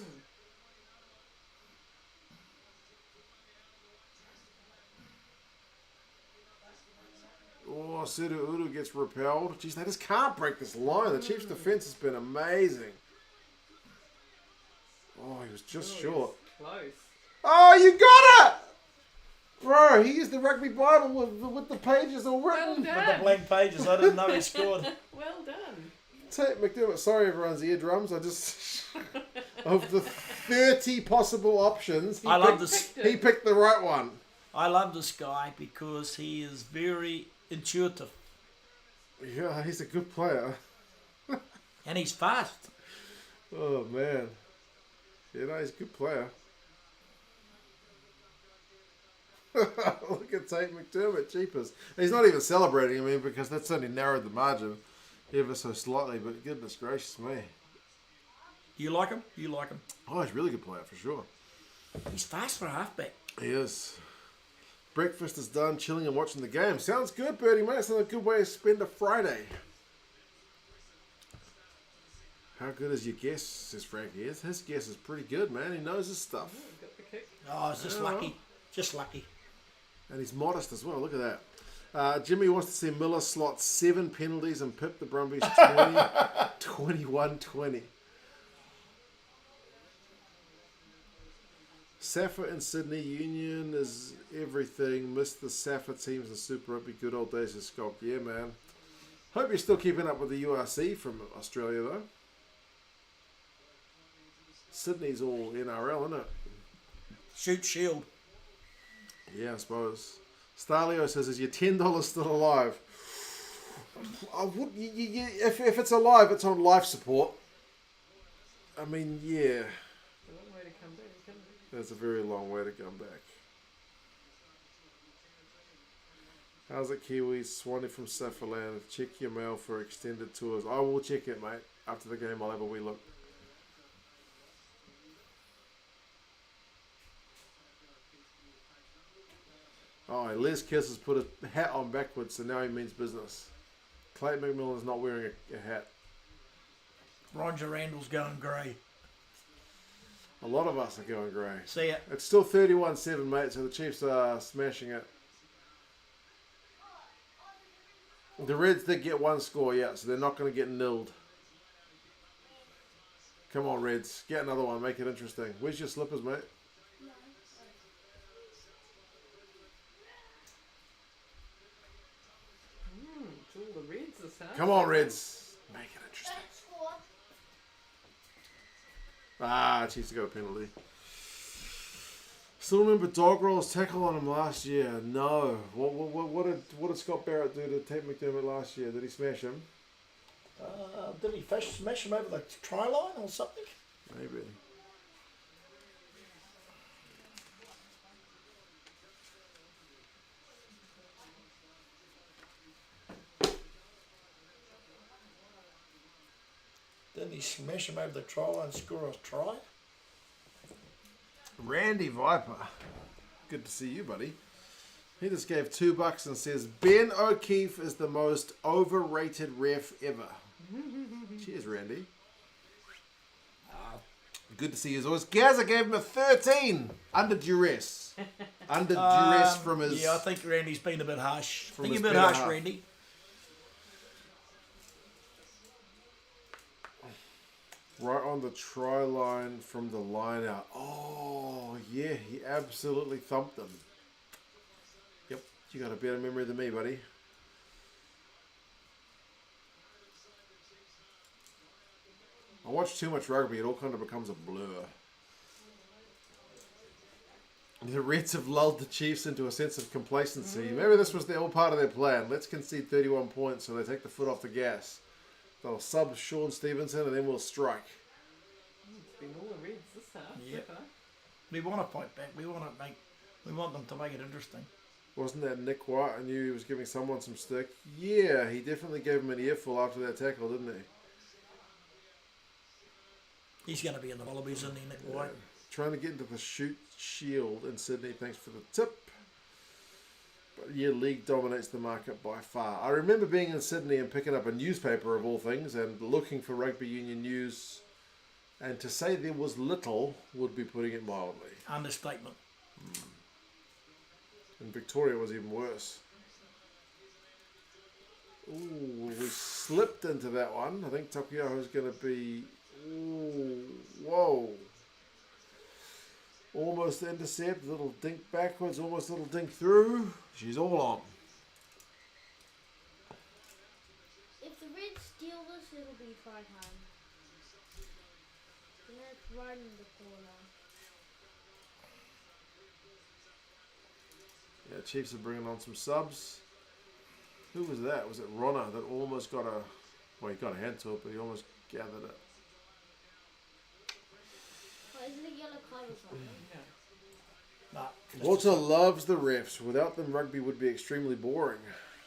Oh, Sidu Udu gets repelled. Jeez, they just can't break this line. The Chiefs' defence has been amazing. Oh, he was just Oh, short. it's close. Oh, you got it! Bro, he used the Rugby Bible with the pages all Well written. done. With the blank pages, I didn't know he scored. Well done. Tate McDermott, sorry everyone's eardrums. I just of the 30 possible options, I love this. he picked the right one. I love this guy because he is very intuitive Yeah, he's a good player. and he's fast. Oh man, yeah, no, he's a good player. Look at Tate McDermott, jeepers. He's not even celebrating, I mean, because that's only narrowed the margin ever so slightly, but goodness gracious me. You like him? You like him? Oh, he's a really good player for sure. He's fast for a halfback. He is. Breakfast is done, chilling and watching the game. Sounds good, Bertie, mate. Sounds like a good way to spend a Friday. How good is your guess, says Frankie. His guess is pretty good, man. He knows his stuff. Got the kick. Oh, it's just lucky. Just lucky. And he's modest as well. Look at that. Jimmy wants to see Miller slot 7 penalties and pip the Brumbies 21-20. Safa and Sydney Union is everything. Missed the Safa teams in Super Rugby. Good old days of Skulk. Yeah, man. Hope you're still keeping up with the URC from Australia, though. Sydney's all NRL, isn't it? Shoot shield. Yeah, I suppose. Stalio says, is your $10 still alive? If it's alive, it's on life support. I mean, yeah. It's a long way to come back, isn't it? That's a very long way to come back. How's it, Kiwis? Swanee from Safaland. Check your mail for extended tours. I will check it, mate. After the game, I'll have a wee look. Oh, Les Kiss has put a hat on backwards, so now he means business. Clayton McMillan's not wearing a hat. Roger Randall's going grey. A lot of us are going grey. See ya. It's still 31-7, mate, so the Chiefs are smashing it. The Reds did get one score, yeah, so they're not going to get nilled. Come on, Reds. Get another one. Make it interesting. Where's your slippers, mate? It's all the Reds this half. Come on, Reds. Make it interesting. Chiefs got a penalty. Still remember Dogrow's tackle on him last year? No. What did Scott Barrett do to Tate McDermott last year? Did he smash him? Did he smash him over the try line or something? Maybe. Didn't he smash him over the try line and score a try? Randy Viper. Good to see you, buddy. He just gave $2 and says, Ben O'Keefe is the most overrated ref ever. Cheers, Randy. Good to see you as always. Gazza gave him a 13 under duress. Under duress from his... Yeah, I think Randy's been a bit harsh. I think his you're a bit better harsh, half. Randy. Right on the try line from the line out. Oh, yeah, he absolutely thumped them. Yep, you got a better memory than me, buddy. I watch too much rugby, it all kind of becomes a blur. The Reds have lulled the Chiefs into a sense of complacency. Maybe this was all part of their plan. Let's concede 31 points so they take the foot off the gas. They'll sub Sean Stevenson and then we'll strike. It's been all the Reds this half. Yep. So far. We want to fight back. We want them to make it interesting. Wasn't that Nick White? I knew he was giving someone some stick. Yeah, he definitely gave him an earful after that tackle, didn't he? He's going to be in the Wallabies, isn't he, Nick White? Trying to get into the shoot shield in Sydney. Thanks for the tip. But yeah, league dominates the market by far. I remember being in Sydney and picking up a newspaper of all things and looking for rugby union news. And to say there was little would be putting it mildly. Understatement. In Victoria it was even worse. Ooh, we slipped into that one. I think Takiaho's going to be... Ooh, whoa. Almost intercept, little dink backwards, almost little dink through. She's all on. If the Reds steal this, it'll be try time. And that's right in the corner. Yeah, Chiefs are bringing on some subs. Who was that? Was it Ronna that almost got a... Well, he got a hand to it, but he almost gathered it. Oh, isn't it yellow card or something? No. Nah, Walter loves the refs. Without them, rugby would be extremely boring.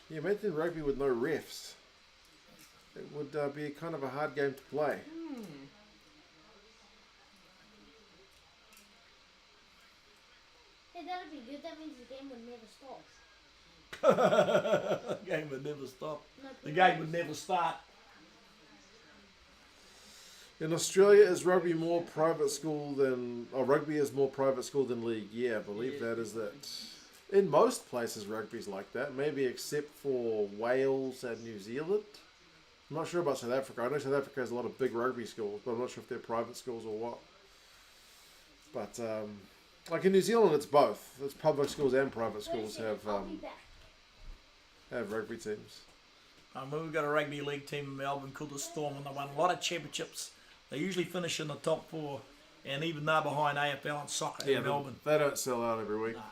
Yeah, imagine rugby with no refs. It would be kind of a hard game to play. Hey, that'd be good. That means the game would never stop. the game would never stop. No The game would never start. In Australia, is rugby more private school than... Oh, rugby is more private school than league. Yeah, I believe that is that. In most places, rugby's like that. Maybe except for Wales and New Zealand. I'm not sure about South Africa. I know South Africa has a lot of big rugby schools, but I'm not sure if they're private schools or what. But, like in New Zealand, it's both. It's public schools and private schools I'll be back. have rugby teams. We've got a rugby league team in Melbourne called the Storm, and they won a lot of championships. They usually finish in the top 4, and even they're behind AFL and soccer in Melbourne. They don't sell out every week. Nah.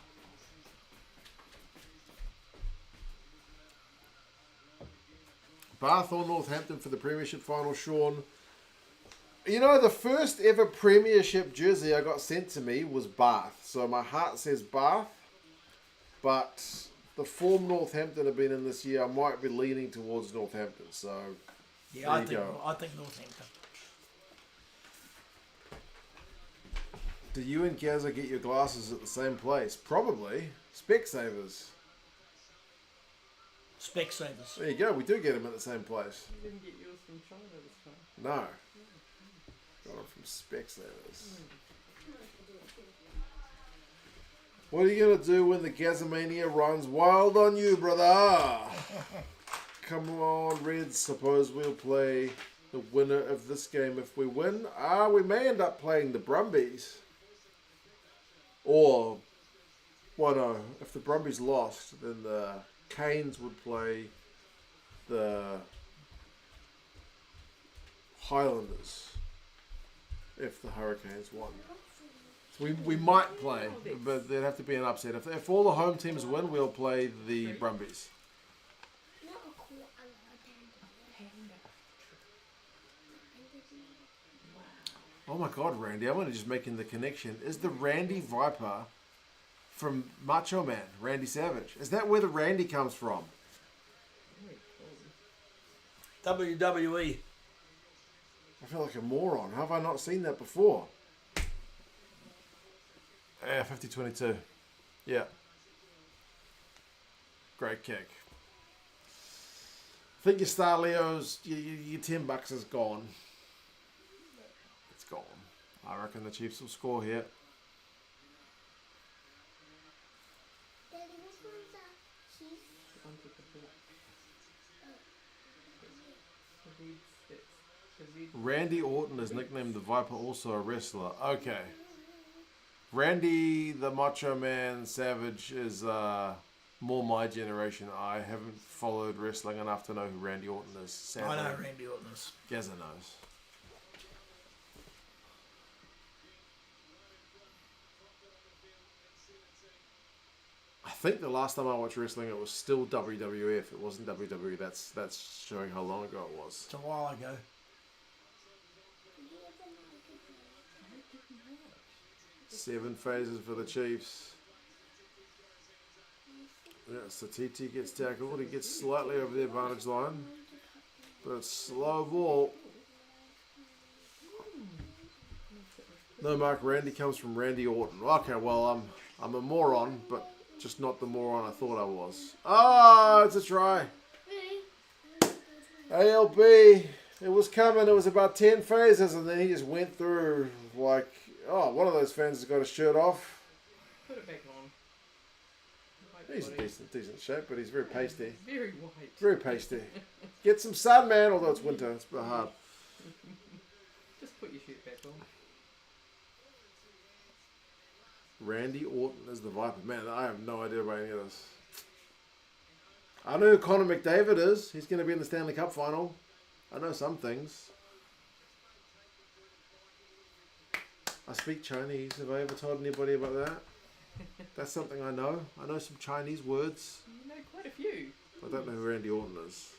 Bath or Northampton for the Premiership final, Sean. You know, the first ever Premiership jersey I got sent to me was Bath. So my heart says Bath. But the form Northampton have been in this year, I might be leaning towards Northampton. So, Yeah, I there you go. think Northampton. Do you and Gazza get your glasses at the same place? Probably. Specsavers. Specsavers. There you go. We do get them at the same place. You didn't get yours from China this time. No. Got them from Specsavers. What are you going to do when the Gazamania runs wild on you, brother? Come on, Reds. Suppose we'll play the winner of this game if we win. We may end up playing the Brumbies. Or, well, no. If the Brumbies lost, then the Canes would play the Highlanders if the Hurricanes won. So we might play, but there'd have to be an upset. If all the home teams win, we'll play the Brumbies. Oh my God, Randy, I'm only just making the connection. Is the Randy Viper from Macho Man, Randy Savage? Is that where the Randy comes from? WWE. I feel like a moron. How have I not seen that before? Yeah, 50-22. Yeah. Great kick. I think your Star Leo's, your $10 is gone. It's gone. I reckon the Chiefs will score here. Randy Orton is nicknamed the Viper, also a wrestler. Okay. Randy the Macho Man Savage is more my generation. I haven't followed wrestling enough to know who Randy Orton is. Sadly. I know Randy Orton is. Gazza knows. I think the last time I watched wrestling, it was still WWF. It wasn't WWE. That's showing how long ago it was. It's a while ago. 7 phases for the Chiefs. Yeah, so TT gets tackled. He gets slightly over the advantage line. But it's slow ball. No mark. Randy comes from Randy Orton. Okay, well, I'm a moron, but just not the moron I thought I was. Ah, it's a try. ALB. It was coming. It was about 10 phases, and then he just went through like... Oh, one of those fans has got his shirt off. Put it back on. He's in decent shape, but he's very pasty. Very white. Very pasty. Get some sun, man, although it's winter. It's a bit hard. Just put your shirt back on. Randy Orton is the Viper. Man, I have no idea about any of this. I know who Conor McDavid is. He's going to be in the Stanley Cup final. I know some things. I speak Chinese. Have I ever told anybody about that? That's something I know. I know some Chinese words. You know quite a few. I don't know who Randy Orton is.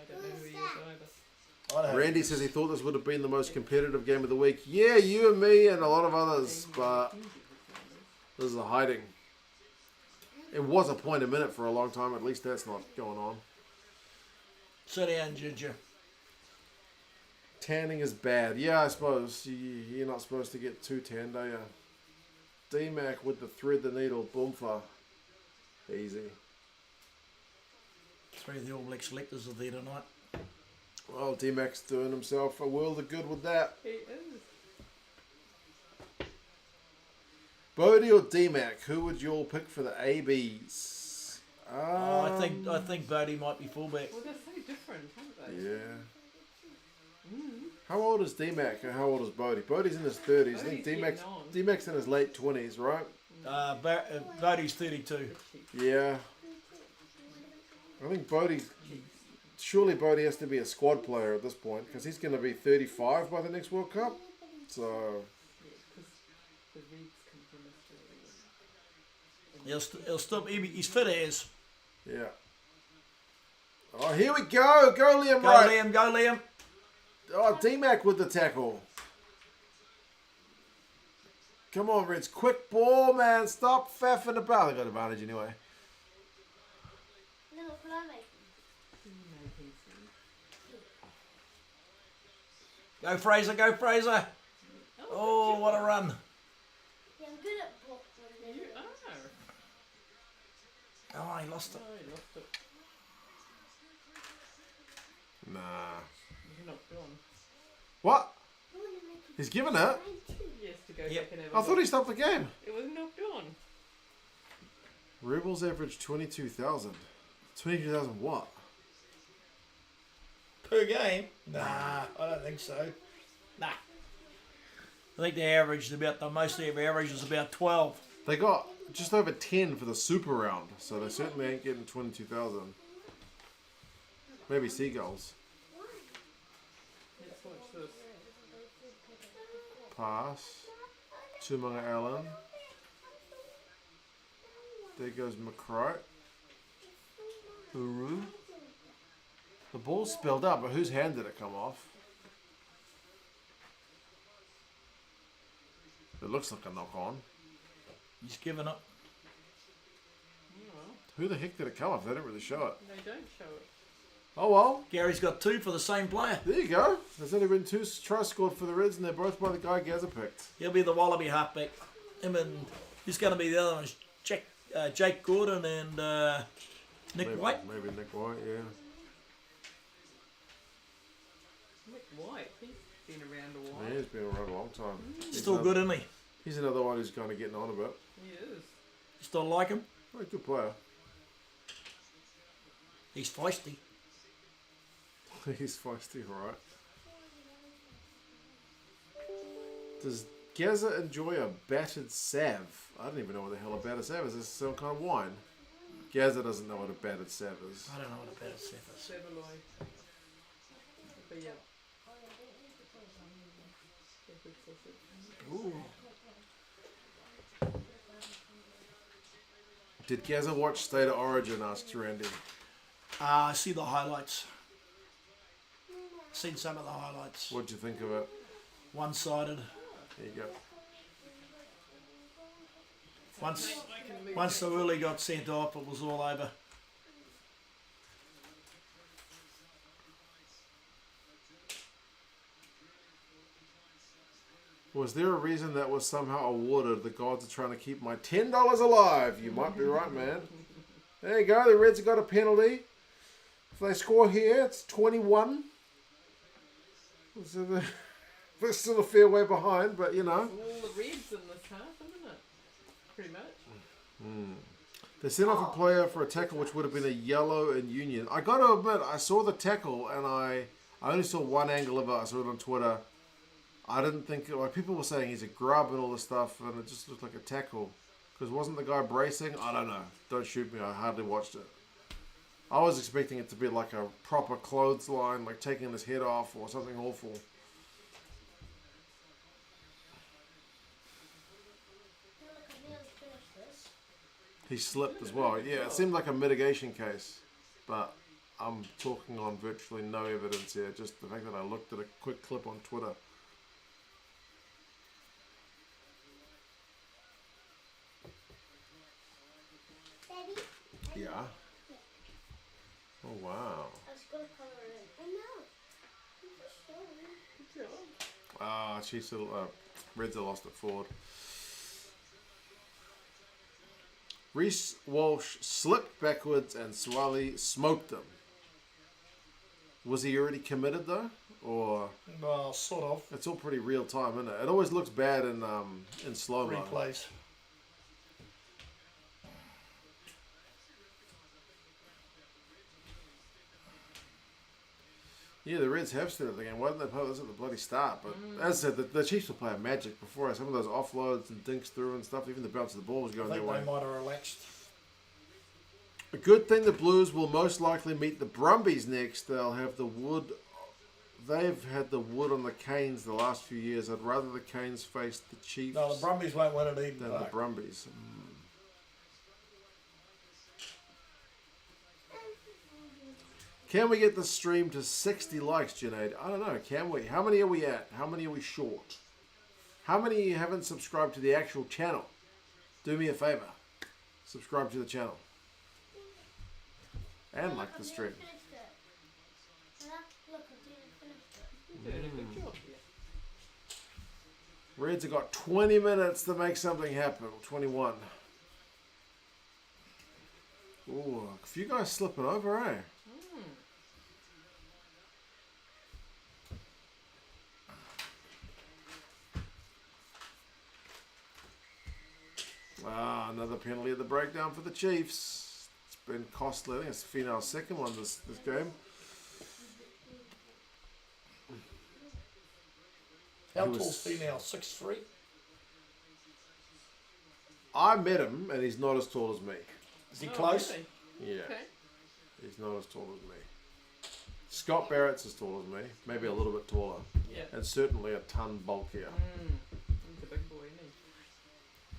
I don't know who he is either. I don't Randy says he thought this would have been the most competitive game of the week. Yeah, you and me and a lot of others, but this is a hiding. It was a point a minute for a long time. At least that's not going on. Sit down, Ginger. Tanning is bad. Yeah, I suppose. You're not supposed to get too tanned, are you? D-Mac with the thread the needle. Boomfa. Easy. 3 of the All Black selectors are there tonight. Well, D-Mac's doing himself a world of good with that. He is. Bodie or D-Mac, who would you all pick for the ABs? I think Bodie might be fullback. Well, they're so different, aren't they? Yeah. How old is D-Mac and how old is Bodie? Bodie's in his 30s. I think Bodie's D-Mac's in his late 20s, right? Bodie's 32. Yeah. I think surely Bodie has to be a squad player at this point because he's going to be 35 by the next World Cup. So... Yeah, because the Reeds come from Australia. He'll stop. He's fit as. yeah. Oh, here we go. Go Liam, Go right. Liam, go Liam. Oh, D-Mac with the tackle. Come on, Reds. Quick ball, man. Stop faffing about. They got advantage anyway. No, can I make Go Fraser, go Fraser. Oh, what a run. Yeah, I'm good at block running. You are. Oh, he lost it. Oh, he lost it. Nah. He's not gone. What? I wanna make it He's given it? mine too. He has to go Yep. back and have I a thought look. he stopped the game. It was knocked on. Rebels average 22,000. 22,000 what? Per game? Nah, I don't think so. Nah. I think they averaged about, the most they ever averaged was about 12. They got just over 10 for the super round, so they certainly ain't getting 22,000. Maybe seagulls. Let's watch this. Pass. Tumunga Allen. There goes McCright. Uru. The ball spilled up, but whose hand did it come off? It looks like a knock on. He's given up. Oh, Who the heck did it come off? They didn't really show it. they don't show it. Oh well. Gary's got 2 for the same player. There you go. There's only been 2 tries scored for the Reds, and they're both by the guy Gazza picked. He'll be the Wallaby halfback. Him and who's going to be the other ones? Jake Gordon and Nick Maybe, White. Maybe Nick White, yeah. Nick White, he's been around a while. Yeah, he's been around a long time. He's Still another- good, isn't he? He's another one who's kind of getting on a bit. He is. Still like him. Oh, good player. He's feisty. He's feisty, right? Does Gazza enjoy a battered sav? I don't even know what the hell a battered sav is. Is this some kind of wine? Gazza doesn't know what a battered sav is. I don't know what a better set is. Saveloy. But yeah. Good sausage. Ooh. Did Gazza watch State of Origin? Asks Randy. I see the highlights. Seen some of the highlights. What'd you think of it? One-sided. There you go. Once the Willie got sent off, it was all over. Was there a reason that was somehow awarded? The gods are trying to keep my $10 alive. You might be right, man. There you go. The Reds have got a penalty. If they score here, it's 21. So they're still a fair way behind, but you know. All the Reds in this half, isn't it? Pretty much. They sent off a player for a tackle which would have been a yellow in Union. I got to admit, I saw the tackle and I only saw one angle of it. I saw it on Twitter. I didn't think, like people were saying he's a grub and all this stuff, and it just looked like a tackle. Because wasn't the guy bracing? I don't know. Don't shoot me. I hardly watched it. I was expecting it to be like a proper clothesline, like taking his head off or something awful. Look, I nearly finished this. He slipped as well. Yeah, it seemed like a mitigation case, but I'm talking on virtually no evidence here. Just the fact that I looked at a quick clip on Twitter. Daddy, Yeah. Oh wow. I was gonna color it in. I know. I'm just showing. Good job. Ah, she's Reds are lost at forward. Reece Walsh slipped backwards and Swally smoked him. Was he already committed though, or Well, sort of. it's all pretty real time, isn't it? It always looks bad in slow mo. Replays. Yeah, the Reds have started the game. Why didn't they play this at the bloody start? But as I said, the Chiefs were playing magic before. Some of those offloads and dinks through and stuff, even the bounce of the ball was I going their think way. they might have relaxed. A good thing the Blues will most likely meet the Brumbies next. They'll have the wood. They've had the wood on the Canes the last few years. I'd rather the Canes face the Chiefs No, the Brumbies won't win it Eden than the Park. Brumbies. Can we get the stream to 60 likes, Junaid? I don't know. Can we? How many are we at? How many are we short? How many haven't subscribed to the actual channel? Do me a favor. Subscribe to the channel. And like the stream. Look, I finished it. You did a good job. Yeah. Reds have got 20 minutes to make something happen. 21. Ooh, a few guys slipping over, eh? Ah, another penalty at the breakdown for the Chiefs. It's been costly. I think it's the female second one this game. How He was- tall's female? 6'3"? I met him, and he's not as tall as me. Is he Oh, close? really? Yeah, Okay. he's not as tall as me. Scott Barrett's as tall as me, maybe a little bit taller, Yeah. and certainly a ton bulkier. He's a big boy, isn't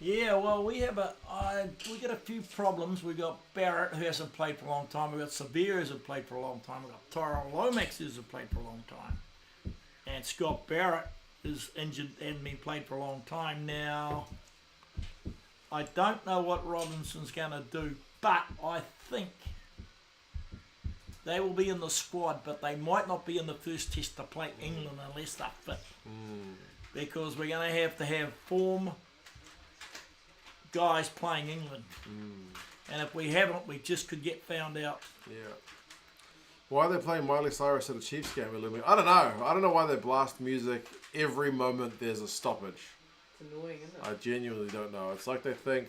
Yeah, well, we got a few problems. We got Barrett, who hasn't played for a long time. We got Severe, who hasn't played for a long time. We got Tyrell Lomax, who hasn't played for a long time, and Scott Barrett is injured and been played for a long time now. I don't know what Robinson's going to do, but I think they will be in the squad, but they might not be in the first test to play England unless they're fit. Because we're going to have form guys playing England. And if we haven't, we just could get found out. Yeah. Why are they playing Miley Cyrus at a Chiefs game? I don't know. I don't know why they blast music every moment there's a stoppage. It's annoying, isn't it? I genuinely don't know. It's like they think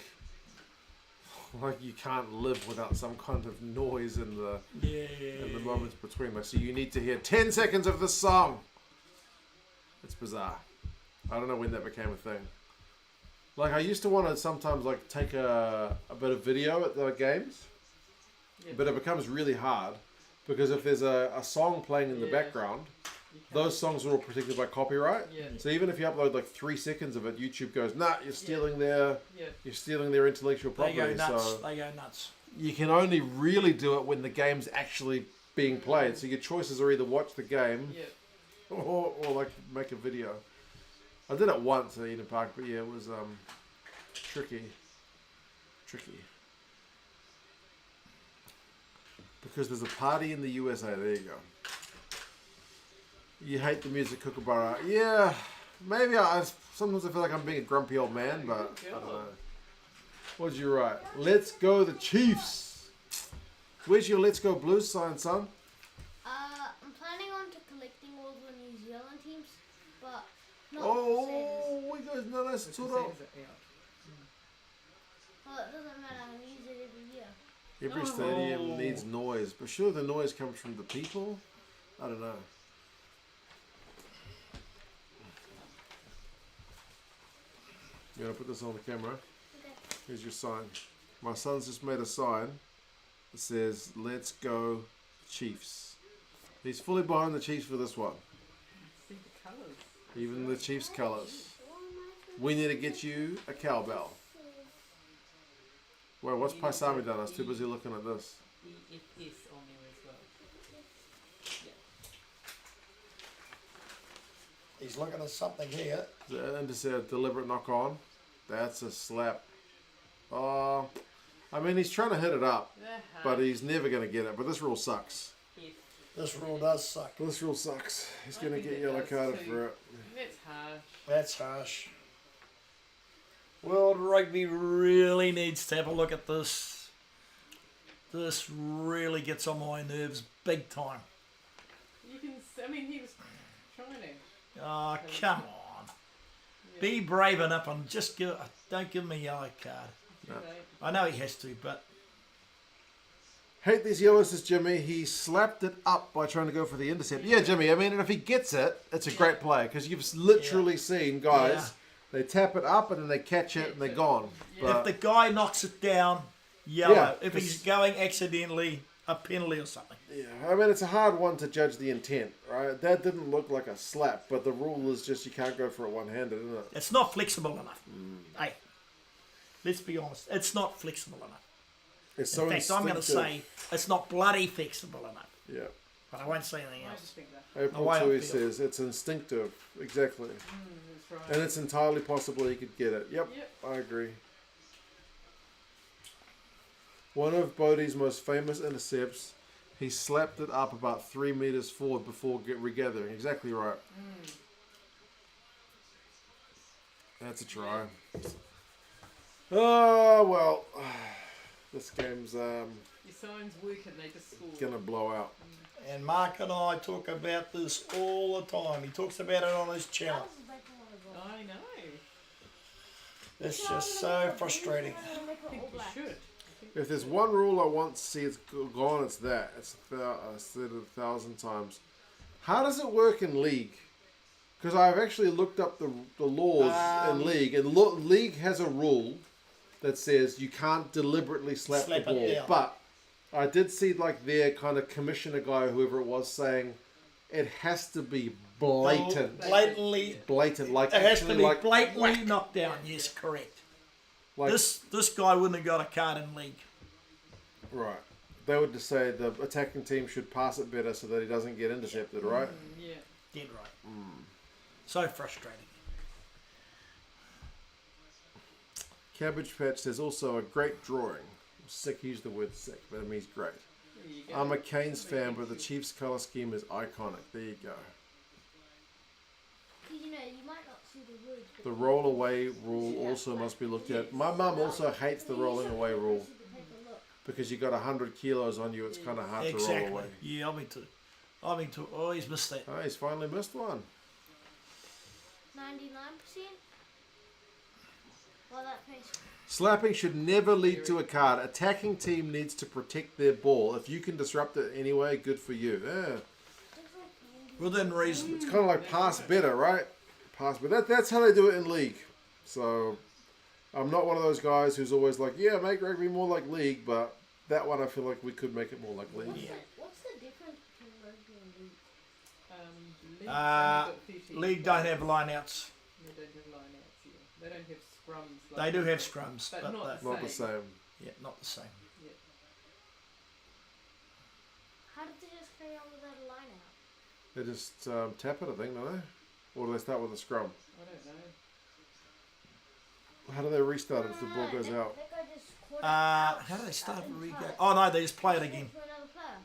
like you can't live without some kind of noise in the moments between. Like, so you need to hear 10 seconds of this song. It's bizarre. I don't know when that became a thing. Like I used to want to sometimes like take a bit of video at the games, Yeah. but it becomes really hard because if there's a song playing in the Yeah. background, You can't- those songs are all protected by copyright. Yeah. So even if you upload like 3 seconds of it, YouTube goes, nah, you're stealing their intellectual They property. go nuts. So They go nuts. you can only really do it when the game's actually being played. So your choices are either watch the game Yeah. or like make a video. I did it once at Eden Park, but yeah, it was tricky. Because there's a party in the USA. There you go. You hate the music, Kookaburra. Yeah, maybe sometimes I feel like I'm being a grumpy old man, but I don't know. What'd you write? Let's go the Chiefs. Where's your Let's Go Blues sign, son? I'm planning on collecting all the New Zealand teams, but not Oh, we guys know that's It's sort the same of. as it, yeah. Well, it doesn't matter. I'm gonna use it every year. Every stadium needs noise, but sure the noise comes from the people? I don't know. gonna put this on the camera. Okay. Here's your sign. My son's just made a sign that says, "Let's go Chiefs." He's fully behind the Chiefs for this one. See the colours. Even the Chiefs colours. We need to get you a cowbell. Well, what's Paisami done? I was too busy looking at this. EFS on there as well. He's looking at something here. And to say a deliberate knock on. That's a slap. I mean, he's trying to hit it up, but he's never going to get it. But this rule sucks. This rule does suck. This rule sucks. He's I going to think get it yellow does carded too. for it. That's harsh. That's harsh. World Rugby really needs to have a look at this. This really gets on my nerves big time. You can. I mean, he was trying to. Oh, come on. Be brave enough and just don't give him a yellow card. No. I know he has to, but Hate these yellows, says Jimmy. He slapped it up by trying to go for the intercept. Yeah, Jimmy, I mean, and if he gets it, it's a great play because you've literally seen guys, they tap it up and then they catch it and they're gone. Yeah. if the guy knocks it down, yellow. Yeah, if he's going accidentally, a penalty or something. Yeah, I mean, it's a hard one to judge the intent, right? That didn't look like a slap, but the rule is just you can't go for it one-handed, isn't it? It's not flexible enough. Hey, let's be honest. It's not flexible enough. It's In fact, I'm going to instinctive. say it's not bloody flexible enough. Yeah. But I won't say anything I just else. think that. April way I Tui feel. says it's instinctive. Exactly. That's right. And it's entirely possible he could get it. Yep, Yep. I agree. One of Bodie's most famous intercepts, he slapped it up about 3 meters forward before regathering. Exactly right. That's a try. Oh, well. This game's Your signs work and they just score. going to blow out. And Mark and I talk about this all the time. He talks about it on his channel. I know. It's just so frustrating. I think you should. If there's one rule I want to see it's gone, it's that. I said it 1,000 times. How does it work in league? Because I've actually looked up the laws in league, and league has a rule that says you can't deliberately slap the Slap it ball. down. But I did see like their kind of commissioner guy, whoever it was, saying it has to be blatant. Blatantly. Blatant, like It has to actually be like blatantly knocked down. Yes, correct. like This guy wouldn't have got a card in league. right. They would just say the attacking team should pass it better so that he doesn't get intercepted, right? Yeah. Dead right. So frustrating. Cabbage Patch says also a great drawing. Sick, he used the word sick, but I mean he's great. There you go. I'm a Canes fan, but the Chiefs colour scheme is iconic. There you go. You know, you might not see the words. but The roll away rule also must be looked at. My mum also hates the rolling away rule take a look. because you got 100 kilos on you. It's kind of hard to roll Exactly. away. Yeah, I've been to. Oh, he's missed that. Oh, he's finally missed one. 99%? Well, that pace. Slapping should never lead to a card. Attacking team needs to protect their ball. If you can disrupt it anyway, good for you. Yeah. Within reason. It's kind of like pass better, right? Pass better. That's how they do it in league. So I'm not one of those guys who's always like, yeah, make rugby more like league, but that one I feel like we could make it more like league. What's the difference between rugby and league? League's Uh, only got 13 League don't have lineouts. They don't have lineouts here. They don't have scrums. They do have scrums, But but not Not the same. yeah, not the same. Yeah. How did they just carry on without a line out? They just tap it, I think, don't they? Or do they start with a scrum? I don't know. How do they restart it if the ball goes out? That guy just caught it out How do they start and the re-go? cut. Oh no, they just play it again. To another player.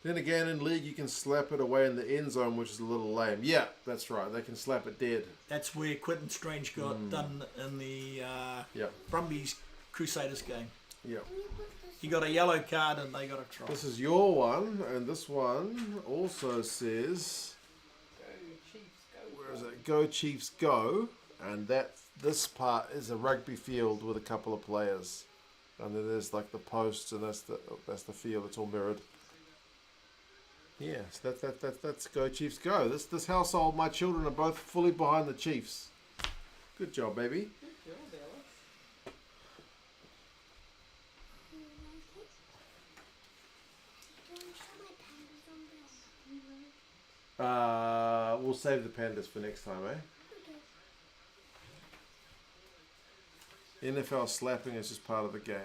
Then again, in league, you can slap it away in the end zone, which is a little lame. Yeah, that's right. They can slap it dead. That's where Quentin Strange got done in the Yeah, Brumbies Crusaders game. yeah. He got a yellow card and they got a try. This is your one, and this one also says, Go Chiefs, go. where is it? Go Chiefs, go. And this part is a rugby field with a couple of players. And then there's like the posts, and that's the field. It's all mirrored. Yes, that's go Chiefs, go. This household, my children are both fully behind the Chiefs. Good job, baby. We'll save the pandas for next time, eh? NFL slapping is just part of the game.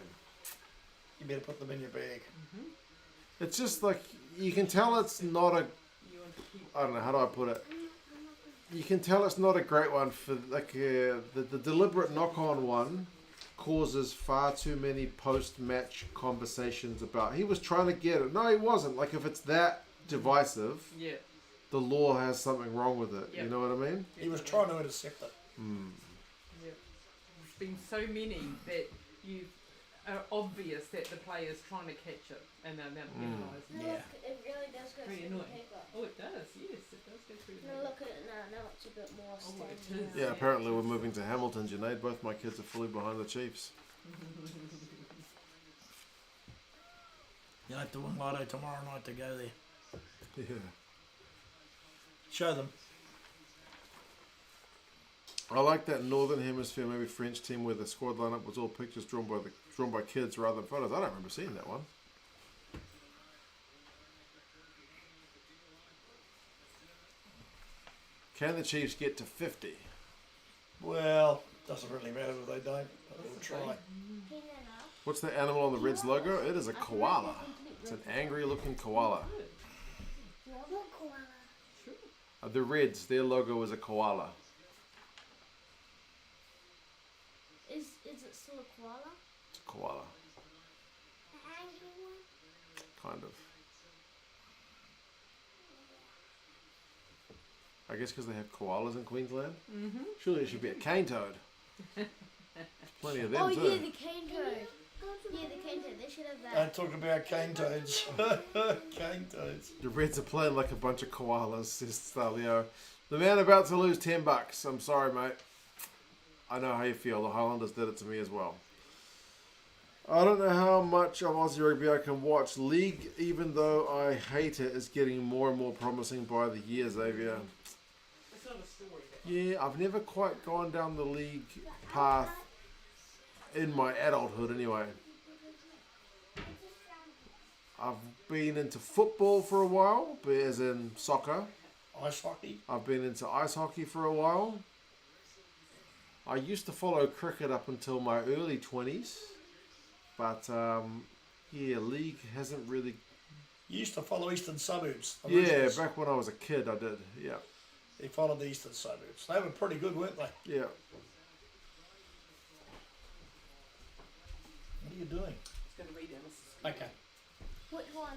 You better put them in your bag. It's just like, you can tell it's not a, You want to keep. I don't know, how do I put it? You can tell it's not a great one for, like, the deliberate knock-on one causes far too many post-match conversations about, he was trying to get it. No, he wasn't. Like, if it's that divisive, Yeah. the law has something wrong with it. Yep. You know what I mean? He was trying to intercept it. Yeah. There's been so many that you are obvious that the player's trying to catch it and they're not penalising No, it. look, it really does go Pretty through the annoying. paper. Oh, it does. Yes, it does go through the No, look at it now. Now it's a bit more Oh, it standing is. out. Yeah, apparently we're moving to Hamilton, Junaid. Both my kids are fully behind the Chiefs. You'll have to win Lotto tomorrow night to go there. Yeah. Show them. I like that Northern Hemisphere, maybe French team where the squad lineup was all pictures drawn by kids rather than photos. I don't remember seeing that one. Can the Chiefs get to 50? Well, doesn't really matter if they don't. But we'll try. Hey, Nana, What's the animal on the Reds logo? It is a I can koala. make a complete It's an replica. angry looking koala. You want one koala? The Reds, their logo is a koala. Is it still a koala? It's a koala, The angry one? kind of. I guess because they have koalas in Queensland. Mm-hmm. Surely it should be a cane toad. There's plenty of them Oh too. yeah, the cane toad. Yeah, the cane toad. They should have that. Don't talk about cane toads. Cane toads. The Reds are playing like a bunch of koalas, says Stalio. The man about to lose $10. I'm sorry, mate. I know how you feel. The Highlanders did it to me as well. I don't know how much of Aussie rugby I can watch. League, even though I hate it, is getting more and more promising by the year, Xavier. It's not a story. Yeah, I've never quite gone down the league path in my adulthood anyway. I've been into football for a while, but as in soccer. Ice hockey. I've been into ice hockey for a while. I used to follow cricket up until my early 20s. But, yeah, league hasn't really... You used to follow Eastern Suburbs. the Yeah, Roosters. back when I was a kid I did, yeah. He followed the Eastern Suburbs. They were pretty good, weren't they? Yeah. What are you doing? It's going to read Alice's. Okay. Which one?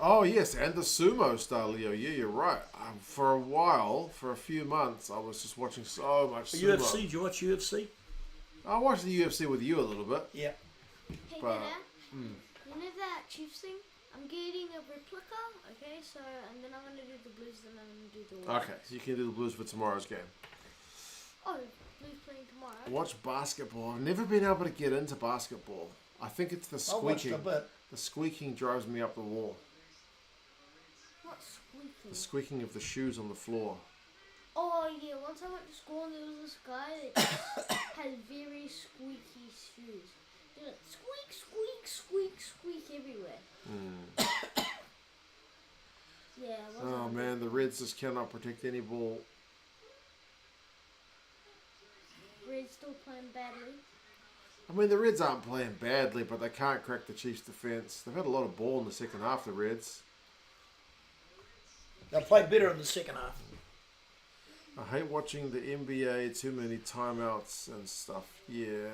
Oh, yes, and the sumo style, Leo. Yeah, you're right. For a while, for a few months, I was just watching so much sumo. UFC, do you watch UFC? I watched the UFC with you a little bit. Yeah. Hey, But- Nana. You know that Chiefs thing? I'm getting a replica. Okay, so and then I'm gonna do the Blues, then I'm gonna do the. Okay, so you can do the Blues for tomorrow's game. Oh, Blues playing tomorrow. Watch basketball. I've never been able to get into basketball. I think it's the I watched squeaking. a bit. The squeaking drives me up the wall. What's squeaking? The squeaking of the shoes on the floor. Oh yeah, once I went to school and there was this guy that just had very squeaky shoes. Doing it squeak, squeak, squeak, squeak everywhere. Yeah. it wasn't Oh a good- man, the Reds just cannot protect any ball. Red's still playing badly. I mean, the Reds aren't playing badly, but they can't crack the Chiefs' defence. They've had a lot of ball in the second half, the Reds. They'll play better in the second half. I hate watching the NBA, too many timeouts and stuff. Yeah.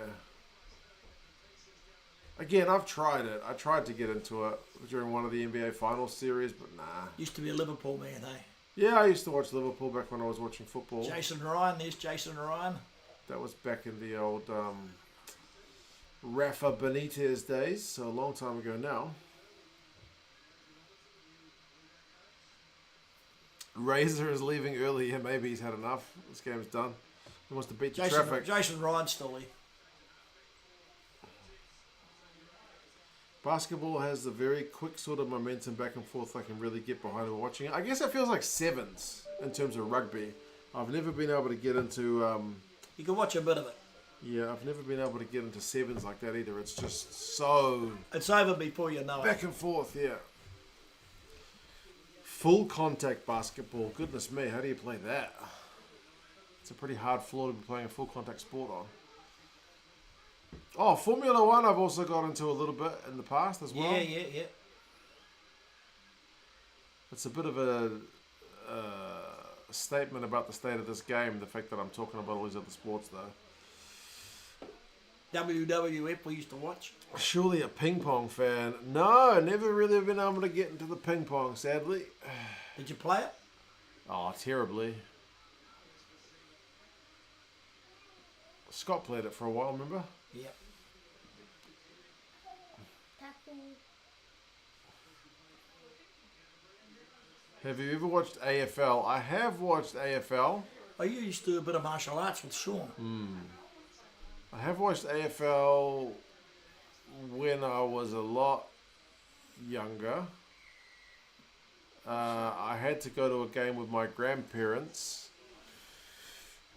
Again, I've tried it. I tried to get into it during one of the NBA Finals series, but nah. Used to be a Liverpool man, eh? Yeah, I used to watch Liverpool back when I was watching football. Jason Ryan, there's Jason Ryan. That was back in the old Rafa Benitez days, so a long time ago now. Razor is leaving early. Yeah, maybe he's had enough. This game's done. He wants to beat the traffic. Jason Ryan's still here. Basketball has the very quick sort of momentum back and forth I can really get behind when watching it. I guess it feels like sevens in terms of rugby. I've never been able to get into... You can watch a bit of it. yeah, I've never been able to get into sevens like that either. It's just so It's over before you know back it. and forth, yeah. Full contact basketball. Goodness me, how do you play that? It's a pretty hard floor to be playing a full contact sport on. Oh, Formula One I've also got into a little bit in the past as well. Yeah. It's a bit of a statement about the state of this game, the fact that I'm talking about all these other sports though. WWF we used to watch. Surely a ping pong fan. No, never really been able to get into the ping pong, sadly. Did you play it? Oh, terribly. Scott played it for a while, remember? Yep. Tackle. Have you ever watched AFL? I have watched AFL. I used to do a bit of martial arts with Sean. I have watched AFL when I was a lot younger. I had to go to a game with my grandparents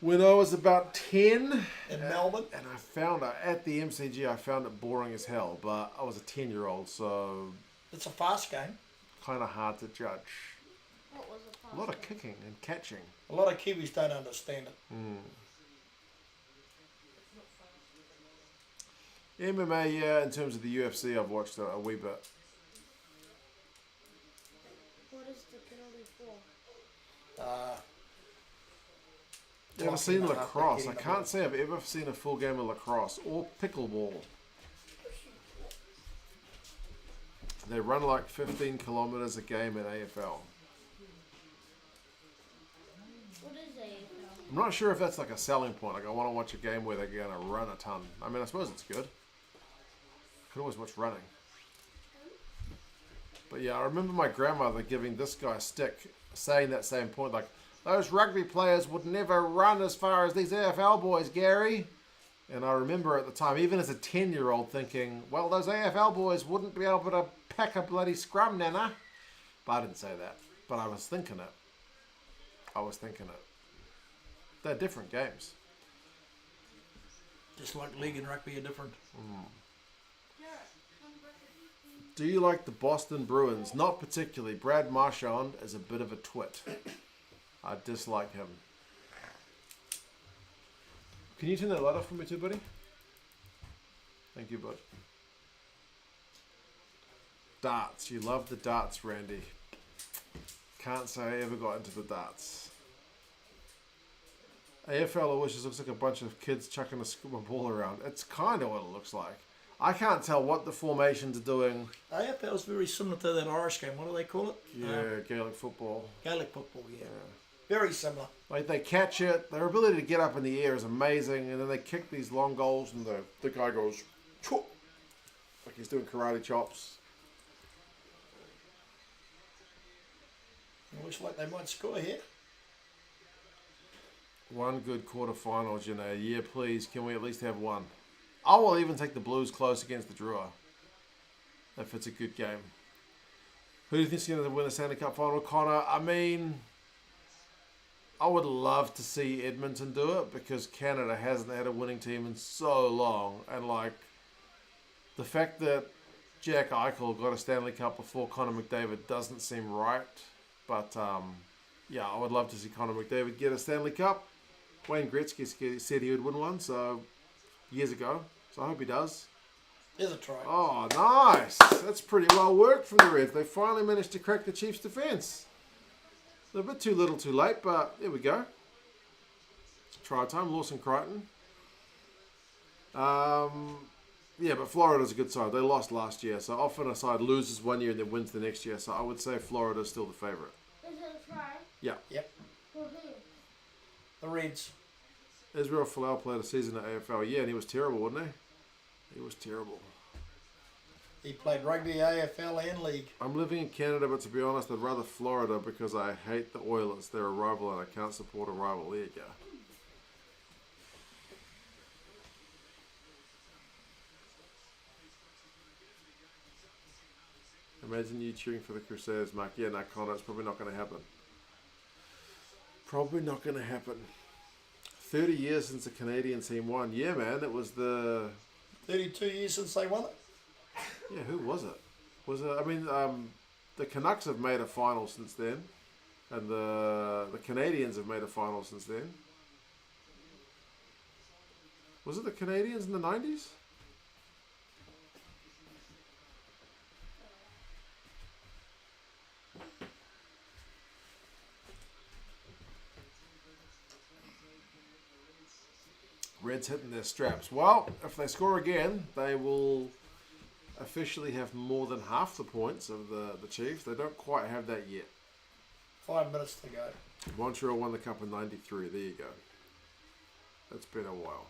when I was about 10. In Melbourne? And I found it, at the MCG, I found it boring as hell. But I was a 10-year-old, so It's a fast game. kind of hard to judge. What was the A lot of kicking and catching. A lot of Kiwis don't understand it. MMA, yeah, in terms of the UFC, I've watched a wee bit. What is the penalty for? Never Blocking seen it up, lacrosse. I hitting the can't ball. say I've ever seen a full game of lacrosse or pickleball. They run like 15 kilometers a game in AFL. What is AFL? I'm not sure if that's like a selling point. Like I want to watch a game where they're going to run a ton. I mean, I suppose it's good. Could always watch running. But yeah, I remember my grandmother giving this guy a stick, saying that same point, like, those rugby players would never run as far as these AFL boys, Gary. And I remember at the time, even as a 10-year-old, thinking, well, those AFL boys wouldn't be able to pack a bloody scrum, Nana. But I didn't say that. But I was thinking it. They're different games. Just like league and rugby are different. Do you like the Boston Bruins? Not particularly. Brad Marchand is a bit of a twit. I dislike him. Can you turn that light off for me too, buddy? Thank you, bud. Darts. You love the darts, Randy. Can't say I ever got into the darts. AFL always just looks like a bunch of kids chucking a ball around. It's kind of what it looks like. I can't tell what the formations are doing. AFL is very similar to that Irish game. What do they call it? Yeah, Gaelic football. Gaelic football, yeah. Very similar. Like they catch it, their ability to get up in the air is amazing, and then they kick these long goals, and the guy goes, chop, like he's doing karate chops. It looks like they might score here. One good quarterfinals, you know. Yeah, please, can we at least have one? I will even take the Blues close against the Drua if it's a good game. Who do you think's going to win the Stanley Cup final, Connor? I mean, I would love to see Edmonton do it because Canada hasn't had a winning team in so long. And, like, the fact that Jack Eichel got a Stanley Cup before Connor McDavid doesn't seem right. But, yeah, I would love to see Connor McDavid get a Stanley Cup. Wayne Gretzky said he would win one years ago. So I hope he does. There's a try. Oh, nice. That's pretty well worked from the Reds. They finally managed to crack the Chiefs' defence. A bit too little too late, but there we go. Try time, Lawson Crichton. Yeah, but Florida's a good side. They lost last year, so often a side loses one year and then wins the next year. So I would say Florida's still the favourite. Is it a try? Yeah. Yep. For who? The Reds. Israel Folau played a season at AFL. Yeah, and he was terrible, wasn't he? He was terrible. He played rugby, AFL and league. I'm living in Canada, but to be honest, I'd rather Florida because I hate the Oilers. They're a rival and I can't support a rival. There you go. Imagine you cheering for the Crusaders, Mark. Yeah, no, Connor, it's probably not going to happen. Probably not going to happen. 30 years since the Canadian team won. Yeah, man, it was the... 32 years since they won it. Yeah, who was it? Was it, I mean, the Canucks have made a final since then, and the Canadians have made a final since then. Was it the Canadians in the 90s? Reds hitting their straps. Well, if they score again, they will officially have more than half the points of the Chiefs. They don't quite have that yet. 5 minutes to go. Montreal won the Cup in 93. There you go. That's been a while.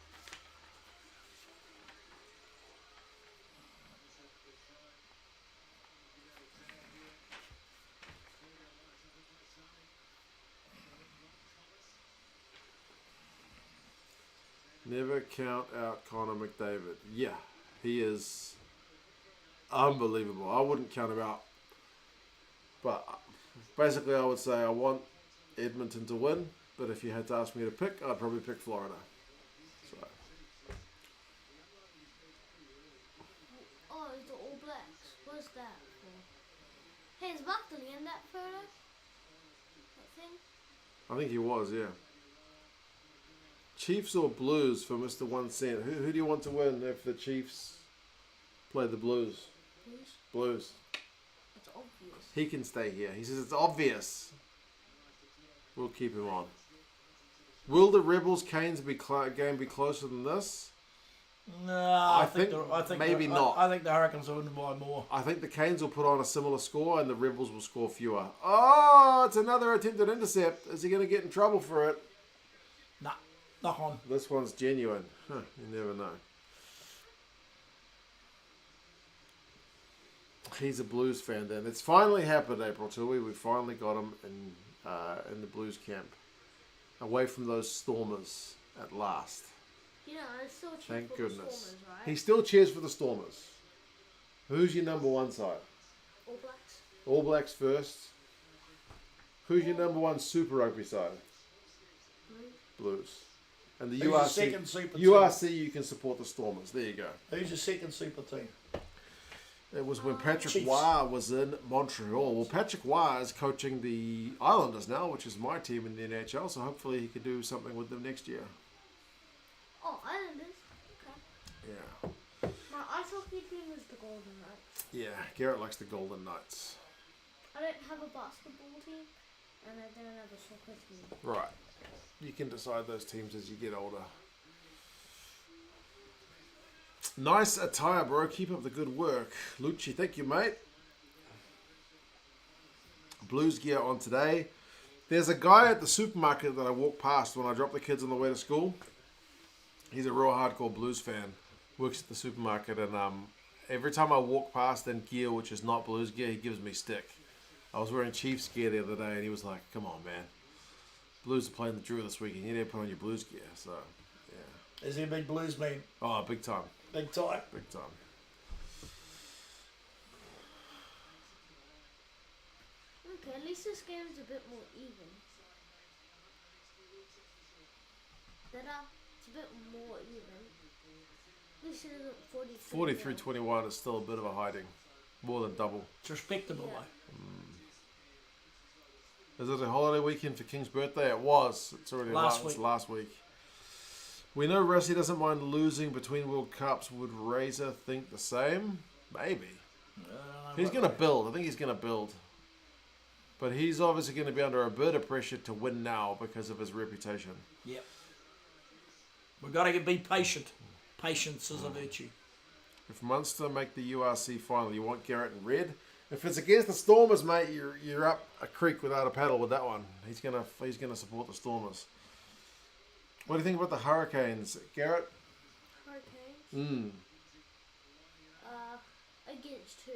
Never count out Connor McDavid. Yeah, he is unbelievable. I wouldn't count him out. But basically I would say I want Edmonton to win. But if you had to ask me to pick, I'd probably pick Florida. So. Oh, it's the All Blacks. What's that for? Hey, is Buckley in that photo? That thing? I think he was, yeah. Chiefs or Blues for Mr. 1 Cent. Who do you want to win if the Chiefs play the Blues? Blues? Blues. It's obvious. He can stay here. He says it's obvious. We'll keep him on. Will the Rebels Canes game be closer than this? No, I think maybe the, not. I think the Hurricanes will win by more. I think the Canes will put on a similar score and the Rebels will score fewer. Oh, it's another attempted intercept. Is he going to get in trouble for it? Nah, knock on. This one's genuine. Huh, you never know. He's a Blues fan then. It's finally happened, April Tui. We finally got him in the Blues camp. Away from those Stormers at last. You know, I still cheer Thank for goodness. the Stormers, right? He still cheers for the Stormers. Who's your number 1 side? All Blacks. All Blacks first. Who's your number 1 Super Rugby side? Blues. And the Who's your URC. second super URC, you can support the Stormers. There you go. Who's your second super team? It was when Patrick Chiefs. Waugh was in Montreal. Well, Patrick Waugh is coaching the Islanders now, which is my team in the NHL, so hopefully he can do something with them next year. Oh, Islanders. Okay. Yeah. My ice hockey team is the Golden Knights. Yeah, Garrett likes the Golden Knights. I don't have a basketball team, and I don't have a soccer team. Right. You can decide those teams as you get older. Nice attire, bro. Keep up the good work. Lucci, thank you, mate. Blues gear on today. There's a guy at the supermarket that I walk past when I drop the kids on the way to school. He's a real hardcore Blues fan. Works at the supermarket, and every time I walk past in gear, which is not Blues gear, he gives me stick. I was wearing Chiefs gear the other day, and he was like, "Come on, man. Blues are playing the Drew this weekend. You need to put on your Blues gear." So, yeah. Is he a big Blues man? Oh, big time. Big time. Big time. Okay, at least this game is a bit more even. Better. It's a bit more even. At least it isn't 43. 43-21 is still a bit of a hiding. More than double. It's respectable, Yeah. though. Is it a holiday weekend for King's birthday? It was. It's already Last it's week. last week. We know Rusty doesn't mind losing between World Cups. Would Razor think the same? Maybe. He's going to build. I think he's going to build. But he's obviously going to be under a bit of pressure to win now because of his reputation. Yep. We've got to be patient. Patience is a virtue. If Munster make the URC final, you want Garrett in red. If it's against the Stormers, mate, you're up a creek without a paddle with that one. He's gonna support the Stormers. What do you think about the Hurricanes, Garrett? Hurricanes. Against who?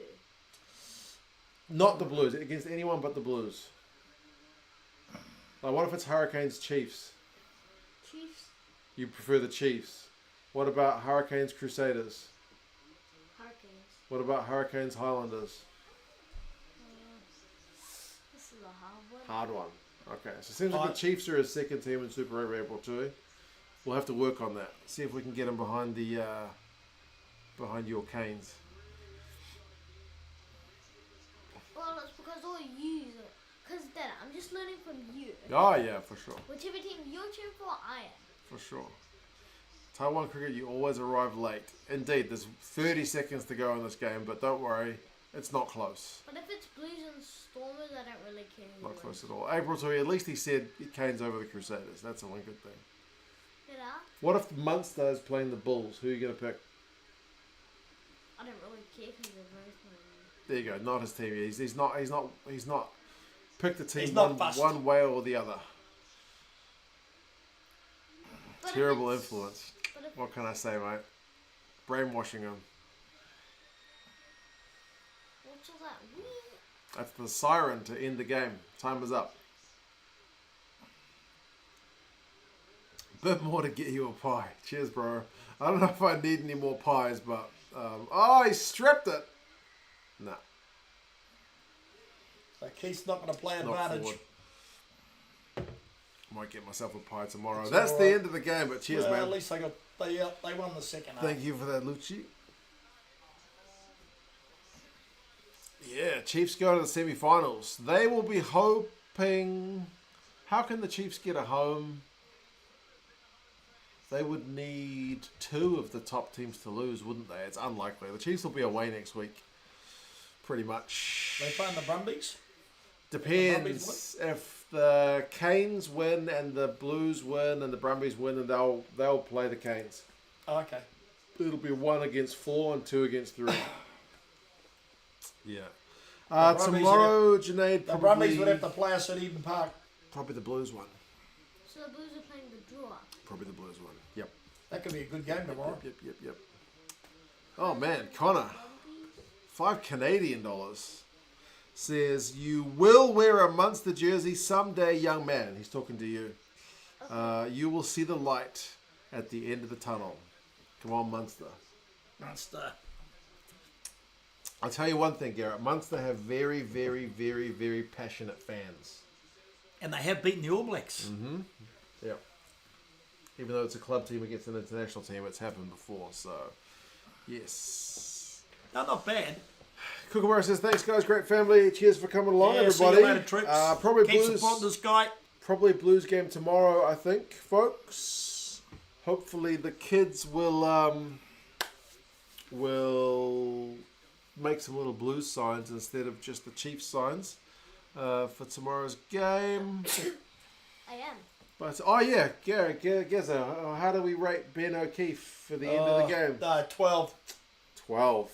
Not the Blues. Against anyone but the Blues. Like, what if it's Hurricanes Chiefs? Chiefs. You prefer the Chiefs. What about Hurricanes Crusaders? Hurricanes. What about Hurricanes Highlanders? This is a hard one. Hard one. Okay, so it seems like the Chiefs are his second team in Super Rugby April too. We'll have to work on that. See if we can get them behind the behind your Canes. Well, it's for you. Because Dad, I'm just learning from you. Oh, yeah, for sure. Whichever team you're cheering for, I am. For sure. Taiwan cricket, you always arrive late. Indeed, there's 30 seconds to go in this game, but don't worry, it's not close. But if it's Blues and Stormers, I don't really care. who Not wins. close at all. April Tui, at least he said Canes over the Crusaders. That's the one good thing. Yeah, What if Munster is playing the Bulls? Who are you going to pick? I don't really care because they're both playing. There you go. Not his team. He's not. Pick the team He's not fussed. one way or the other. But if Terrible it's- influence. But if, What can I say, mate? Brainwashing him. what's all that? Wee? That's the siren to end the game. Time is up. Bit more to get you a pie. Cheers, bro. I don't know if I need any more pies, but oh, he stripped it. Nah, So Keith's not going to play not advantage. forward. Might get myself a pie tomorrow. It's That's all the right. end of the game, but cheers, Well, man. at least they won the second half. Thank you for that, Lucci. Yeah, Chiefs go to the semi-finals. They will be hoping... How can the Chiefs get a home? They would need 2 of the top teams to lose, wouldn't they? It's unlikely. The Chiefs will be away next week. Pretty much. They playing the Brumbies? Depends if the Canes win and the Blues win and the Brumbies win, and they'll play the Canes. Oh, okay. It'll be 1 against 4 and 2 against 3. Yeah. The Brumbies Tomorrow, Junaid, The probably, Brumbies would have to play us at Eden Park. probably the Blues one. So the Blues are playing the draw. Probably the Blues one. Yep. That could be a good game tomorrow. Yep. Oh, man. Connor, $5 Canadian says, you will wear a Munster jersey someday, young man. He's talking to you. You will see the light at the end of the tunnel. Come on, Munster. Munster. I'll tell you one thing, Garrett. Munster have very, very, very, very passionate fans. And they have beaten the All Blacks. Yeah. Even though it's a club team against an international team, it's happened before. So, yes. No, not bad. Kookaburra says, thanks, guys. Great family. Cheers for coming along, Yeah, see everybody. you later, Tricks. Probably Keep Blues. supporting this guy. Probably Blues game tomorrow, I think, folks. Hopefully the kids will make some little Blues signs instead of just the Chiefs signs for tomorrow's game. I am. But oh yeah, Gazza, how do we rate Ben O'Keefe for the end of the game? 12. 12.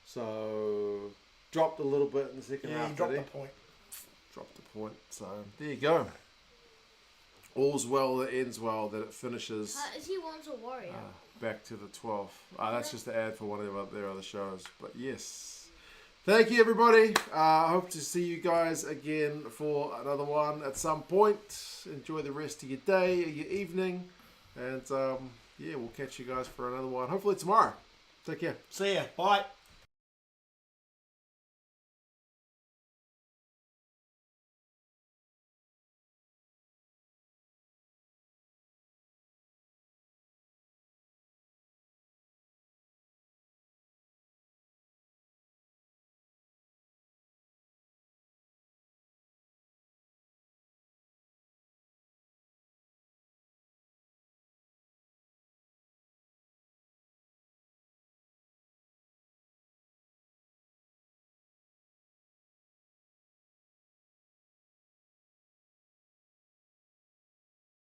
So dropped a little bit in the second Yeah, half. he dropped did the point. Dropped the point. So there you go. All's well that ends well. That it finishes Is he once a warrior? back to the 12th. That's just the ad for one of their other shows. But yes, thank you everybody. I hope to see you guys again for another one at some point. Enjoy the rest of your day, your evening, and yeah, we'll catch you guys for another one. Hopefully tomorrow. Take care. See ya. Bye.